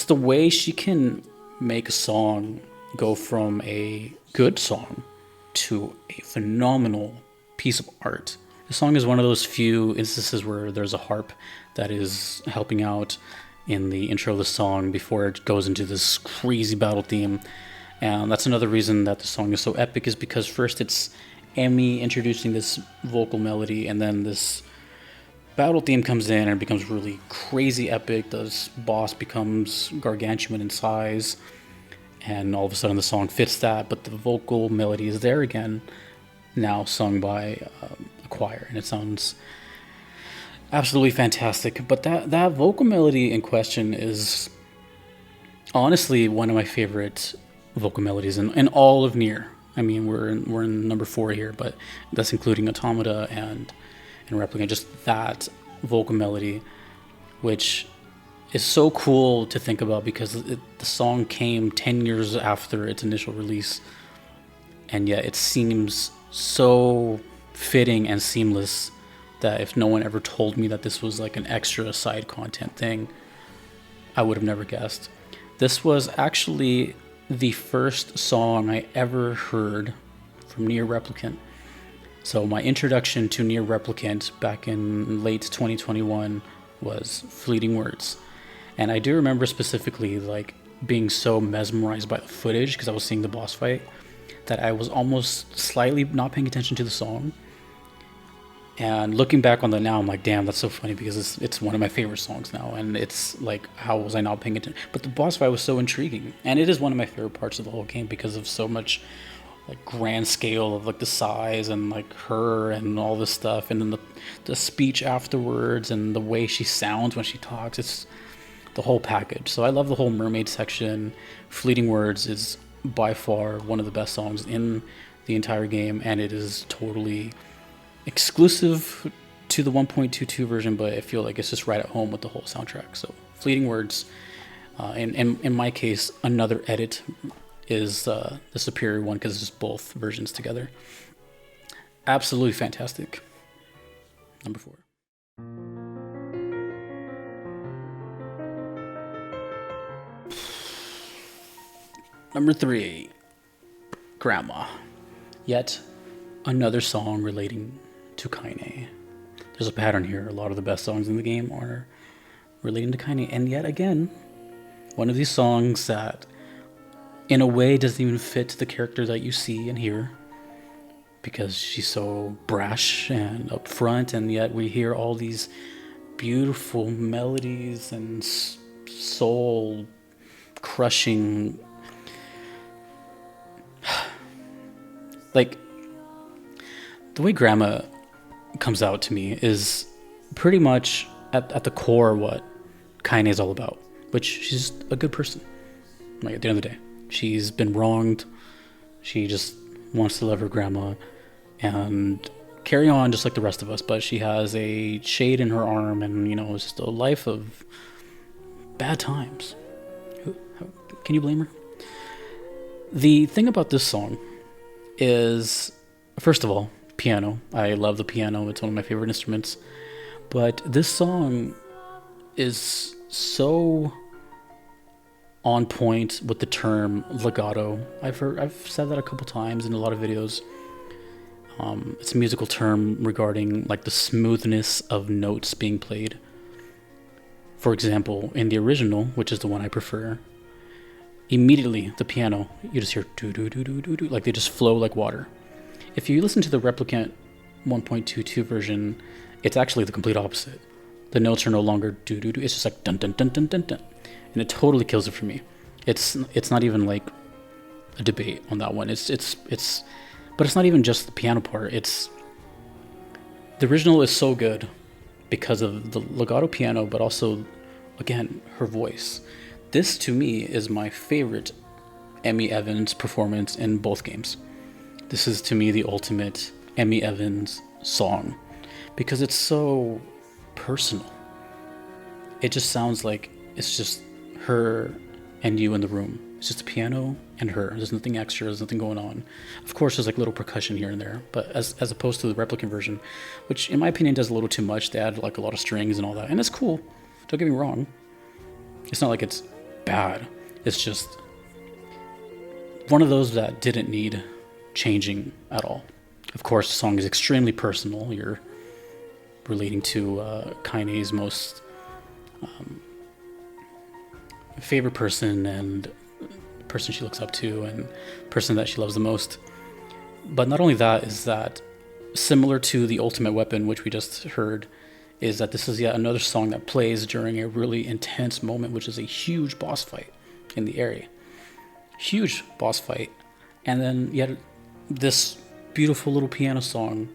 the way she can make a song go from a good song to a phenomenal piece of art. The song is one of those few instances where there's a harp that is helping out in the intro of the song before it goes into this crazy battle theme. And that's another reason that the song is so epic, is because first it's Emmy introducing this vocal melody, and then this battle theme comes in and it becomes really crazy epic. This boss becomes gargantuan in size, and all of a sudden the song fits that, but the vocal melody is there again, now sung by a choir, and it sounds absolutely fantastic. But that vocal melody in question is honestly one of my favorite vocal melodies in all of NieR. I mean, we're in number 4 here, but that's including Automata and Replicant. Just that vocal melody, which is so cool to think about, because the song came 10 years after its initial release, and yet it seems so fitting and seamless that if no one ever told me that this was like an extra side content thing, I would have never guessed. This was actually the first song I ever heard from NieR Replicant. So my introduction to NieR Replicant back in late 2021 was Fleeting Words. And I do remember specifically like being so mesmerized by the footage, because I was seeing the boss fight, that I was almost slightly not paying attention to the song. And looking back on that now, I'm like, damn, that's so funny because it's one of my favorite songs now. And it's like, how was I not paying attention? But the boss fight was so intriguing. And it is one of my favorite parts of the whole game because of so much like grand scale of like the size and like her and all this stuff. And then the speech afterwards and the way she sounds when she talks. It's the whole package. So I love the whole mermaid section. Fleeting Words is by far one of the best songs in the entire game. And it is totally exclusive to the 1.22 version, but I feel like it's just right at home with the whole soundtrack. So Fleeting Words, and in my case, Another Edit is the superior one because it's just both versions together. Absolutely fantastic. Number 4. Number 3, Grandma. Yet another song relating to Kaine. There's a pattern here. A lot of the best songs in the game are relating to Kaine. And yet again, one of these songs that in a way doesn't even fit the character that you see and hear because she's so brash and upfront, and yet we hear all these beautiful melodies and soul crushing, like the way Grandma comes out to me is pretty much at the core what Kaine is all about, which she's a good person. Like at the end of the day, she's been wronged. She just wants to love her grandma and carry on just like the rest of us, but she has a shade in her arm, and it's just a life of bad times. Can you blame her? The thing about this song is, first of all, piano. I love the piano. It's one of my favorite instruments. But this song is so on point with the term legato. I've said that a couple times in a lot of videos. It's a musical term regarding like the smoothness of notes being played. For example, in the original, which is the one I prefer, immediately the piano, you just hear do do do do do do, like they just flow like water. If you listen to the Replicant 1.22 version, it's actually the complete opposite. The notes are no longer do do do. It's just like dun dun dun dun dun dun, and it totally kills it for me. It's not even like a debate on that one. But it's not even just the piano part. It's the original is so good because of the legato piano, but also, again, her voice. This to me is my favorite Emmy Evans performance in both games. This is to me the ultimate Emmy Evans song because it's so personal. It just sounds like it's just her and you in the room. It's just the piano and her. There's nothing extra. There's nothing going on. Of course, there's like little percussion here and there, but as opposed to the Replicant version, which in my opinion does a little too much. They add like a lot of strings and all that, and it's cool. Don't get me wrong. It's not like it's bad. It's just one of those that didn't need changing at all. Of course, the song is extremely personal. You're relating to Kaine's most favorite person and person she looks up to and person that she loves the most. But not only that, is that similar to the Ultimate Weapon, which we just heard, is that this is yet another song that plays during a really intense moment, which is a huge boss fight in the area. Huge boss fight. And then yet this beautiful little piano song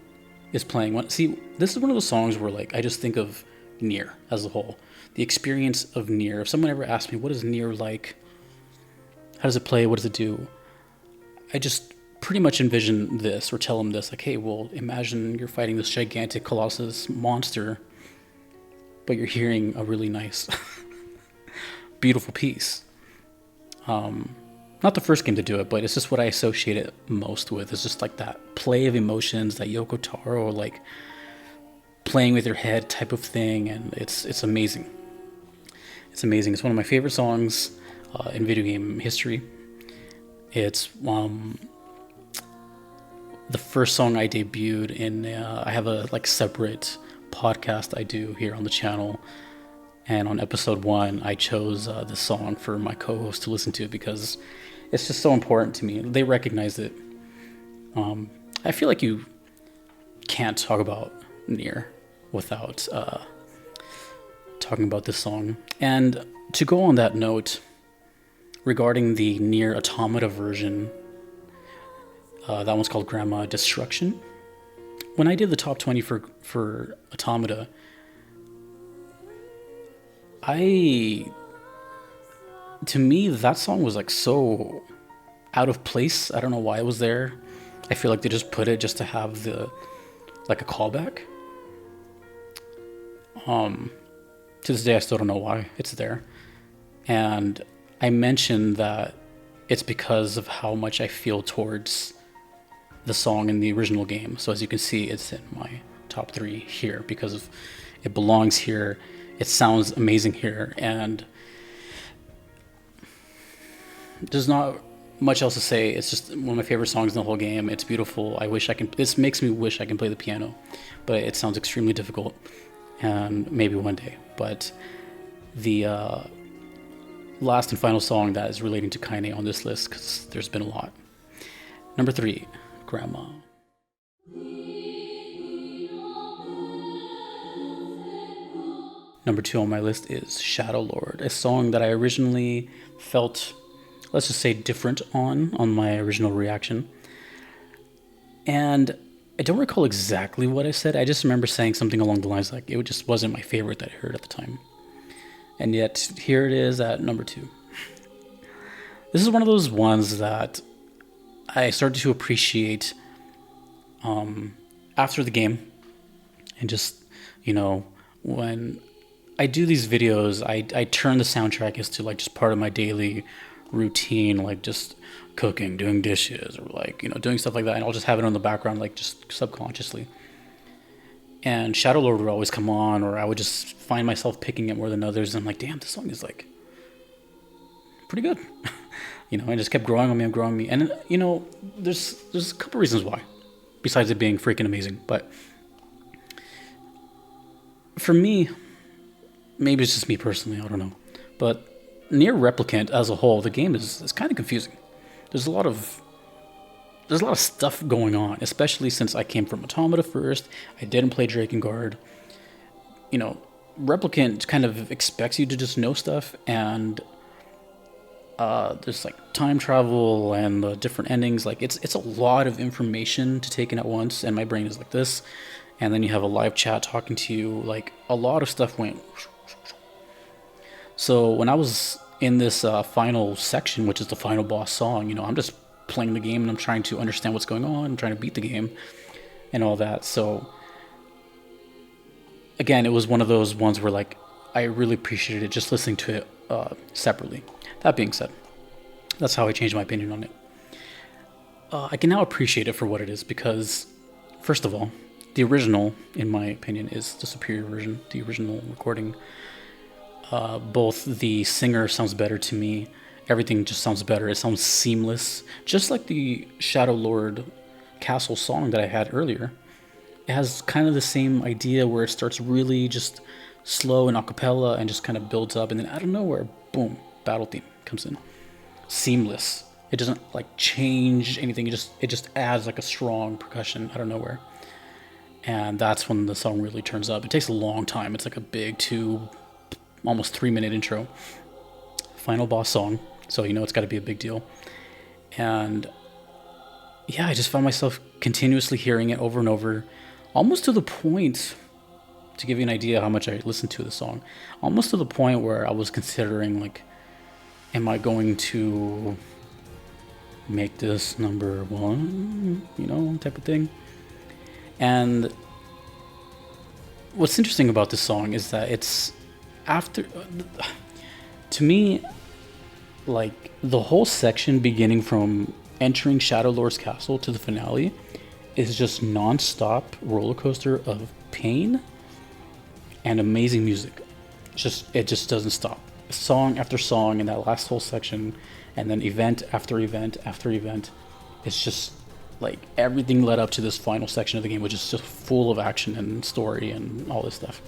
is playing. See, this is one of those songs where like I just think of NieR as a whole. The experience of NieR. If someone ever asked me, what is NieR like? How does it play? What does it do? I just pretty much envision this or tell them this. Like, hey, well, imagine you're fighting this gigantic colossus monster, but you're hearing a really nice, beautiful piece. Not the first game to do it, but it's just what I associate it most with. It's just like that play of emotions, that Yoko Taro, like playing with your head type of thing, and it's amazing. It's amazing. It's one of my favorite songs in video game history. It's the first song I debuted in. I have a like separate podcast I do here on the channel, And on episode 1, I chose this song for my co-host to listen to because it's just so important to me. They recognize it. I feel like you can't talk about NieR without talking about this song. And to go on that note, regarding the NieR Automata version, that one's called Grandma Destruction. When I did the top 20 for Automata, to me, that song was like so out of place. I don't know why it was there. I feel like they just put it just to have like a callback. To this day, I still don't know why it's there. And I mentioned that it's because of how much I feel towards the song in the original game. So as you can see, it's in my top 3 here because of it belongs here. It sounds amazing here, and there's not much else to say. It's just one of my favorite songs in the whole game. It's beautiful. This makes me wish I can play the piano, but it sounds extremely difficult, and maybe one day. But the last and final song that is relating to Kaine on this list, because there's been a lot. Number 3, Grandma. Number 2 on my list is Shadow Lord, a song that I originally felt, let's just say, different on my original reaction. And I don't recall exactly what I said. I just remember saying something along the lines like it just wasn't my favorite that I heard at the time. And yet here it is at number 2. This is one of those ones that I started to appreciate after the game. And just, when I do these videos, I turn the soundtrack into like just part of my daily routine, like just cooking, doing dishes, or like, doing stuff like that. And I'll just have it on the background, like just subconsciously. And Shadow Lord would always come on, or I would just find myself picking it more than others. And I'm like, damn, this song is like pretty good. It just kept growing on me. And, there's a couple reasons why, besides it being freaking amazing. But for me, maybe it's just me personally, I don't know. But NieR Replicant as a whole, the game is kind of confusing. There's a lot of stuff going on, especially since I came from Automata first. I didn't play Drakengard. Replicant kind of expects you to just know stuff, and there's like time travel and different endings. Like it's a lot of information to take in at once, and my brain is like this. And then you have a live chat talking to you. Like a lot of stuff went. So when I was in this final section, which is the final boss song, I'm just playing the game and I'm trying to understand what's going on. I'm trying to beat the game and all that. So again, it was one of those ones where like I really appreciated it just listening to it separately. That being said, that's how I changed my opinion on it. I can now appreciate it for what it is because, first of all, the original, in my opinion, is the superior version, the original recording. Both the singer sounds better to me. Everything just sounds better. It sounds seamless. Just like the Shadow Lord Castle song that I had earlier. It has kind of the same idea where it starts really just slow and a cappella and just kind of builds up. And then out of nowhere, boom, battle theme comes in. Seamless. It doesn't like change anything. It just adds like a strong percussion out of nowhere. And that's when the song really turns up. It takes a long time. It's like a big almost 3-minute intro. Final boss song. So it's got to be a big deal. And yeah, I just found myself continuously hearing it over and over. Almost to the point, to give you an idea how much I listened to the song, almost to the point where I was considering like, am I going to make this number 1, type of thing. And what's interesting about this song is that it's to me, like the whole section beginning from entering Shadow Lord's castle to the finale is just non-stop roller coaster of pain and amazing music. It just doesn't stop. Song after song in that last whole section, and then event after event after event. It's just like everything led up to this final section of the game, which is just full of action and story and all this stuff.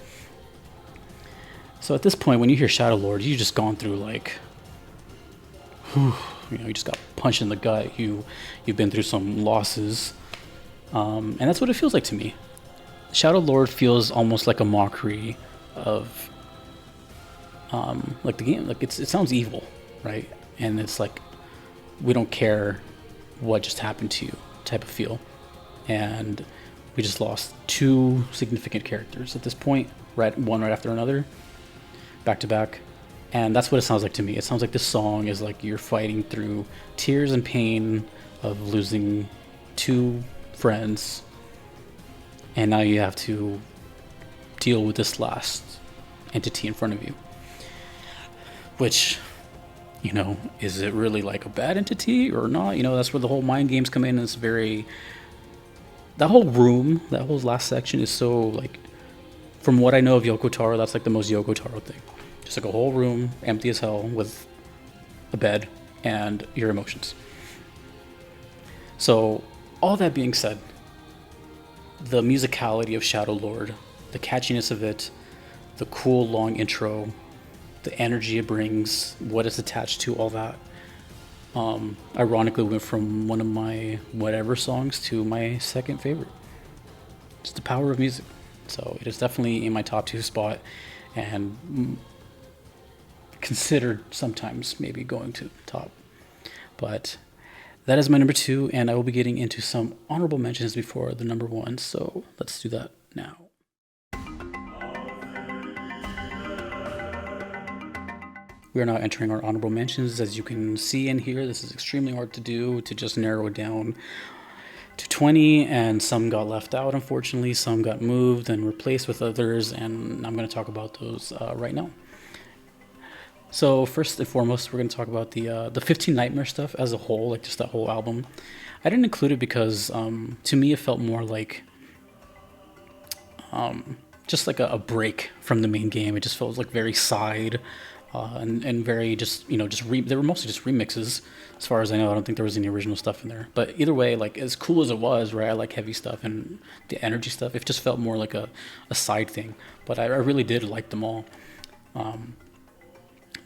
So at this point, when you hear Shadow Lord, you've just gone through like, whew, you just got punched in the gut. You've been through some losses, and that's what it feels like to me. Shadow Lord feels almost like a mockery of, like the game. Like it sounds evil, right? And it's like, we don't care what just happened to you type of feel. And we just lost two significant characters at this point, one right after another, back to back. And that's what it sounds like to me. It sounds like this song is like you're fighting through tears and pain of losing two friends, and now you have to deal with this last entity in front of you. Which, is it really like a bad entity or not? That's where the whole mind games come in. It's very... That whole room, that whole last section is so, like... From what I know of Yoko Taro, that's like the most Yoko Taro thing. Just like a whole room, empty as hell, with a bed and your emotions. So, all that being said, the musicality of Shadow Lord, the catchiness of it, the cool long intro, the energy it brings, what it's attached to, all that. Ironically went from one of my whatever songs to my second favorite. It's the power of music. So it is definitely in my top 2 spot, and considered sometimes maybe going to the top. But that is my number 2, and I will be getting into some honorable mentions before the number 1, so let's do that now. We are now entering our honorable mentions. As you can see in here, this is extremely hard to do, to just narrow it down to 20, and some got left out, unfortunately. Some got moved and replaced with others, and I'm going to talk about those right now. So first and foremost, we're going to talk about the 15 Nightmare stuff as a whole, like just that whole album. I didn't include it because to me it felt more like just like a break from the main game. It just felt like very side. And very just, they were mostly just remixes, as far as I know. I don't think there was any original stuff in there. But either way, like, as cool as it was, right, I like heavy stuff and the energy stuff. It just felt more like a side thing. But I really did like them all.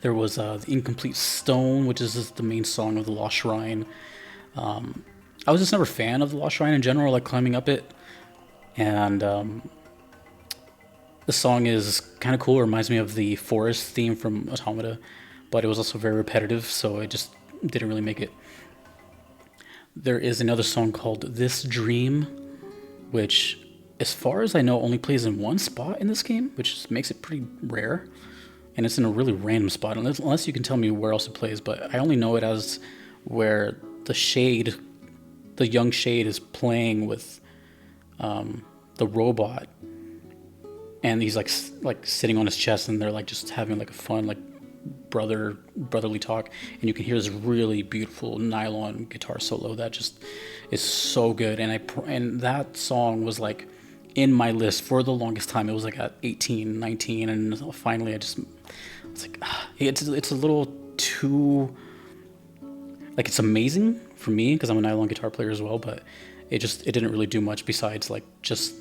There was the Incomplete Stone, which is just the main song of the Lost Shrine. I was just never a fan of the Lost Shrine in general, like climbing up it. And the song is kind of cool. It reminds me of the forest theme from Automata, but it was also very repetitive, so it just didn't really make it. There is another song called This Dream, which, as far as I know, only plays in one spot in this game, which makes it pretty rare. And it's in a really random spot, unless you can tell me where else it plays, but I only know it as where the young Shade is playing with the robot. And he's like sitting on his chest, and they're like just having like a fun like brotherly talk, and you can hear this really beautiful nylon guitar solo that just is so good. And that song was like in my list for the longest time. It was like at 18, 19, and finally it's like it's a little too, like, it's amazing for me because I'm a nylon guitar player as well, but it didn't really do much besides like just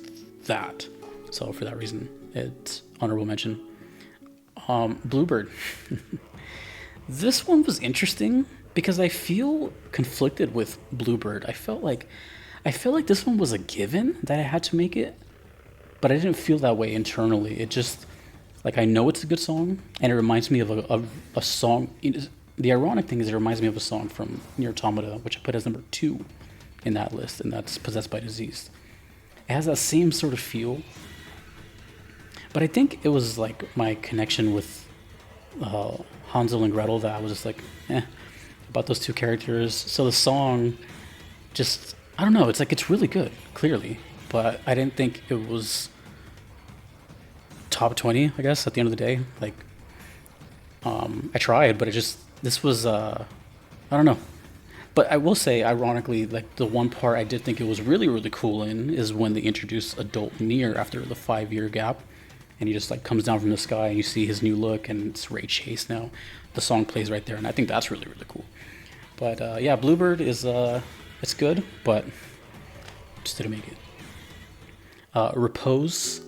that. So for that reason, it's honorable mention. Bluebird. This one was interesting because I feel conflicted with Bluebird. I felt like this one was a given that I had to make it, but I didn't feel that way internally. It just, like, I know it's a good song, and it reminds me of a song. The ironic thing is it reminds me of a song from NieR Automata, which I put as number 2 in that list, and that's Possessed by Disease. It has that same sort of feel. But I think it was like my connection with Hansel and Gretel that I was just like, about those two characters. So the song just, I don't know, it's like, it's really good, clearly. But I didn't think it was top 20, I guess, at the end of the day. Like, I tried, but this was, I don't know. But I will say, ironically, like, the one part I did think it was really, really cool in is when they introduced adult NieR after the 5-year gap. And he just like comes down from the sky, and you see his new look, and it's Ray Chase now. The song plays right there, and I think that's really, really cool. But yeah, Bluebird is it's good, but just didn't make it. Repose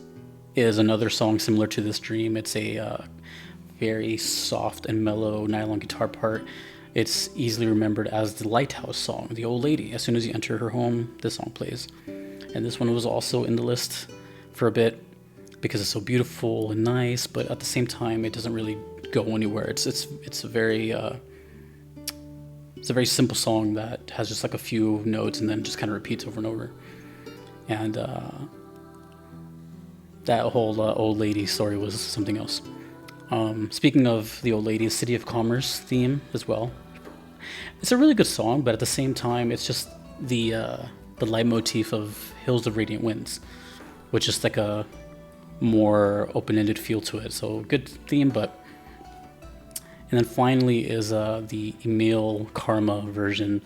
is another song similar to This Dream. It's a very soft and mellow nylon guitar part, it's easily remembered as the Lighthouse song, the old lady. As soon as you enter her home, this song plays. And this one was also in the list for a bit because it's so beautiful and nice, but at the same time, it doesn't really go anywhere. It's a very simple song that has just like a few notes and then just kind of repeats over and over. And that whole old lady story was something else. Speaking of the old lady, City of Commerce theme as well. It's a really good song, but at the same time, it's just the leitmotif of Hills of Radiant Winds, which is like a more open-ended feel to it. So good theme, but... And then finally is the Emil Karma version,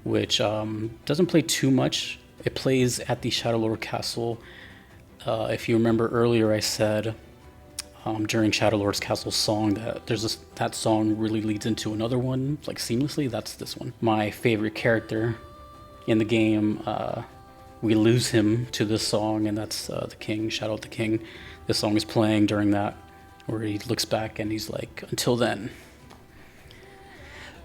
which doesn't play too much. It plays at the Shadowlord Castle. If you remember earlier, I said during Shadowlord's Castle song that that song really leads into another one, like seamlessly. That's this one. My favorite character in the game, we lose him to this song, and that's the King, Shadow of the King. This song is playing during that, where he looks back and he's like, until then.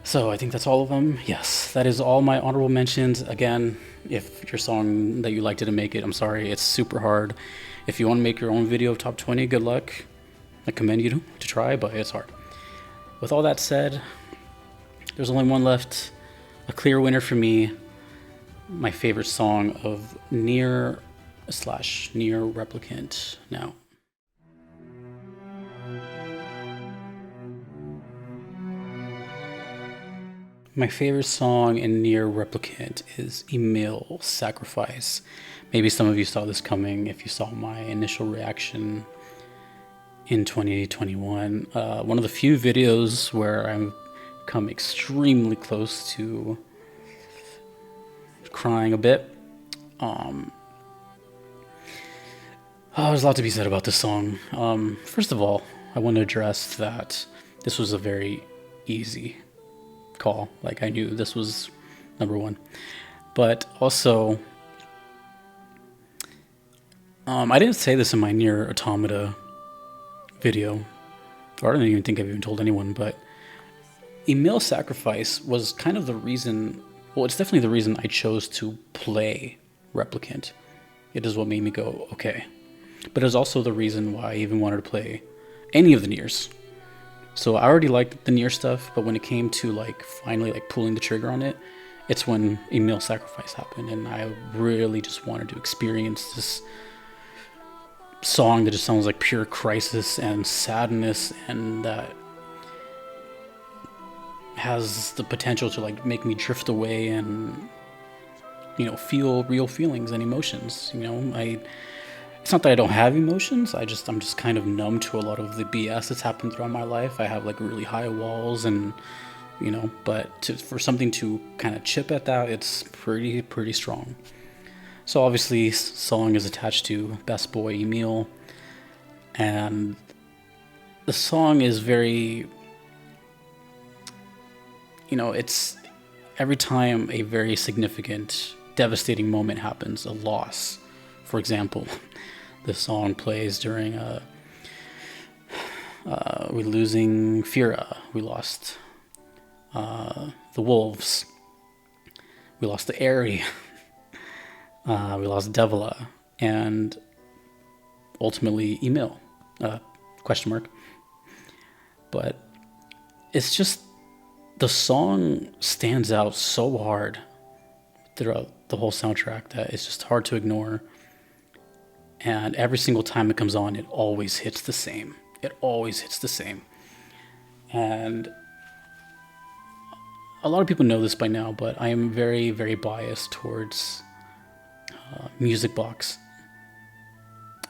So I think that's all of them. Yes, that is all my honorable mentions. Again, if your song that you like didn't make it, I'm sorry, it's super hard. If you want to make your own video of top 20, good luck. I commend you to try, but it's hard. With all that said, there's only one left. A clear winner for me. My favorite song of NieR / NieR Replicant now. My favorite song in NieR Replicant is Emil Sacrifice. Maybe some of you saw this coming if you saw my initial reaction in 2021. One of the few videos where I've come extremely close to crying a bit. There's a lot to be said about this song. First of all, I want to address that this was a very easy call. Like, I knew this was number one. But also, I didn't say this in my NieR Automata video, or I don't even think I've even told anyone, but Emil Sacrifice was kind of the reason, well, it's definitely the reason I chose to play Replicant. It is what made me go, okay. But it was also the reason why I even wanted to play any of the NieRs. So I already liked the NieR stuff, but when it came to like finally like pulling the trigger on it, it's when Emil Sacrifice happened, and I really just wanted to experience this song that just sounds like pure crisis and sadness, and that has the potential to like make me drift away and, you know, feel real feelings and emotions. You know, it's not that I don't have emotions. I'm just kind of numb to a lot of the BS that's happened throughout my life. I have like really high walls, and you know, but for something to kind of chip at that, it's pretty strong. So obviously, song is attached to Best Boy Emil, and the song is very, you know, it's every time a very significant, devastating moment happens, a loss. For example, the song plays during we're losing Fira, we lost the Wolves, we lost the Aerie, we lost Devila, and ultimately Emil, question mark. But it's just, the song stands out so hard throughout the whole soundtrack that it's just hard to ignore. And every single time it comes on, it always hits the same. It always hits the same. And a lot of people know this by now, but I am very, very biased towards music box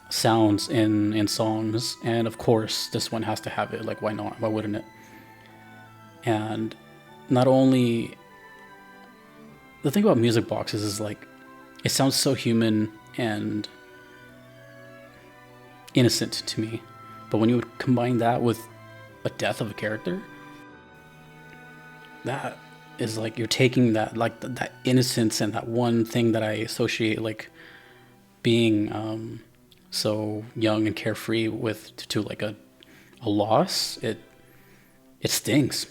sounds in songs. And of course, this one has to have it. Like, why not? Why wouldn't it? And not only... The thing about music boxes is, like, it sounds so human and innocent to me, but when you would combine that with a death of a character, that is like you're taking that, like that innocence and that one thing that I associate like being so young and carefree with to like a a loss, it stings,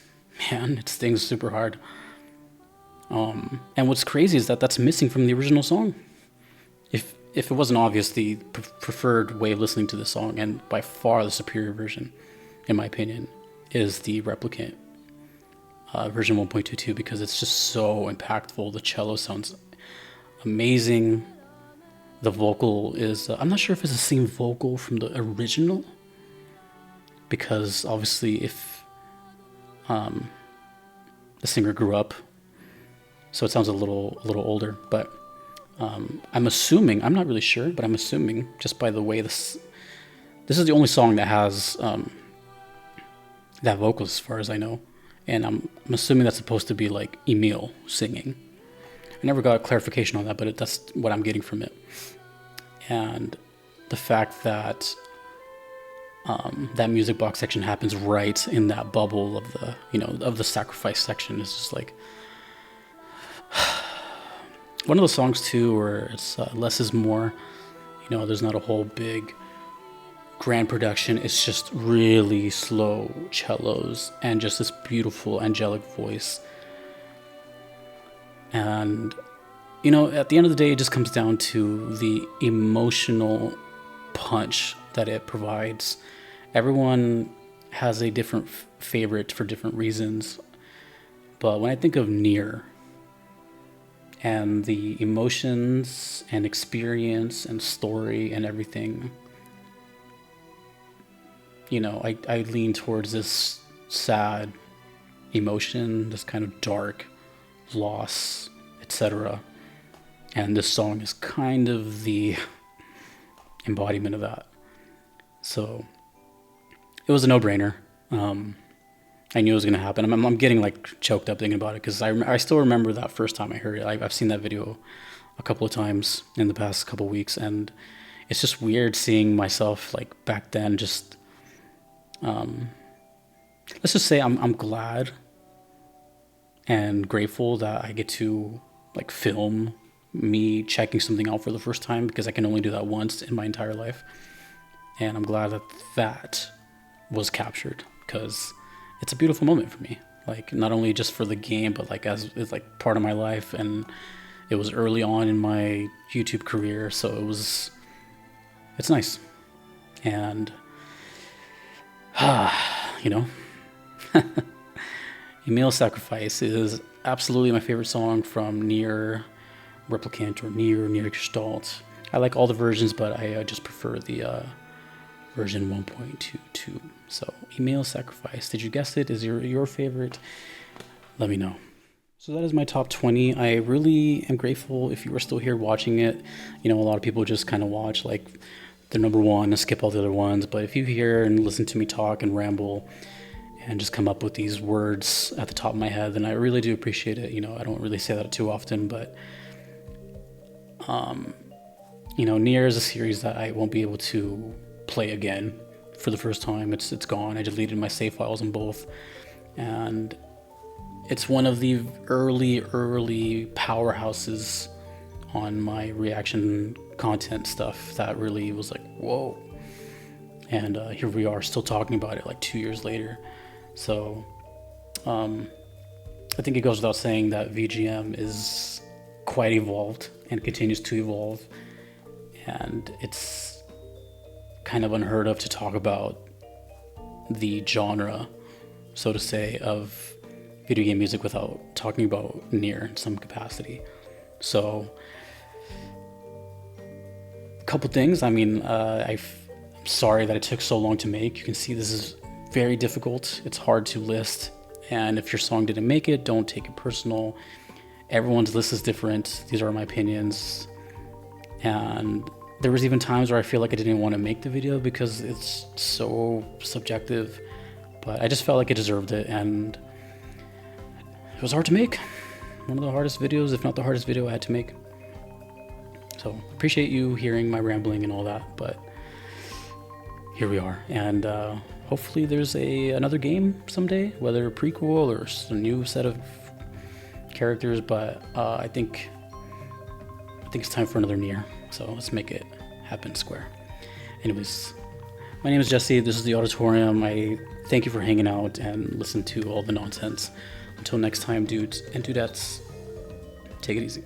man. It stings super hard. And what's crazy is that that's missing from the original song. If it wasn't obvious, the preferred way of listening to the song, and by far the superior version, in my opinion, is the Replicant version 1.22, because it's just so impactful. The cello sounds amazing. The vocal is, I'm not sure if it's the same vocal from the original, because obviously if the singer grew up, so it sounds a little older, but I'm assuming, I'm not really sure, but I'm assuming just by the way this is the only song that has that vocal as far as I know, and I'm assuming that's supposed to be like Emil singing. I never got clarification on that, but that's what I'm getting from it. And the fact that that music box section happens right in that bubble of the, of the sacrifice section is just like one of those songs too where it's less is more. There's not a whole big grand production. It's just really slow cellos and just this beautiful angelic voice. And at the end of the day, it just comes down to the emotional punch that it provides. Everyone has a different favorite for different reasons, but when I think of NieR and the emotions and experience and story and everything, I lean towards this sad emotion, this kind of dark loss, etc. And this song is kind of the embodiment of that. So it was a no-brainer. I knew it was going to happen. I'm getting like choked up thinking about it, because I still remember that first time I heard it. I've seen that video a couple of times in the past couple of weeks, and it's just weird seeing myself like back then. Just let's just say I'm glad and grateful that I get to like film me checking something out for the first time, because I can only do that once in my entire life. And I'm glad that that was captured, because it's a beautiful moment for me. Like, not only just for the game, but like as it's like part of my life, and it was early on in my YouTube career, so it's nice. And Emil Sacrifice is absolutely my favorite song from NieR Replicant or NieR Gestalt. I like all the versions, but I just prefer the version 1.22. So Emil Sacrifice, did you guess it? Is your favorite? Let me know. So that is my top 20. I really am grateful if you were still here watching it. A lot of people just kind of watch like the number one and skip all the other ones. But if you hear and listen to me talk and ramble and just come up with these words at the top of my head, then I really do appreciate it. I don't really say that too often, but NieR is a series that I won't be able to play again for the first time. It's gone. I deleted my save files on both, and it's one of the early powerhouses on my reaction content stuff that really was like, whoa. And here we are still talking about it like 2 years later. So I think it goes without saying that VGM is quite evolved and continues to evolve, and it's kind of unheard of to talk about the genre, so to say, of video game music without talking about NieR in some capacity. So a couple things. I'm sorry that it took so long to make. You can see this is very difficult. It's hard to list, and if your song didn't make it, don't take it personal. Everyone's list is different. These are my opinions, and there was even times where I feel like I didn't want to make the video because it's so subjective, but I just felt like it deserved it, and it was hard to make. One of the hardest videos, if not the hardest video I had to make. So appreciate you hearing my rambling and all that, but here we are. And hopefully there's another game someday, whether a prequel or a new set of characters, but I think it's time for another NieR. So let's make it happen square. Anyways, My name is Jesse. This is the Auditorium. I thank you for hanging out and listen to all the nonsense. Until next time, dudes and dudettes, take it easy.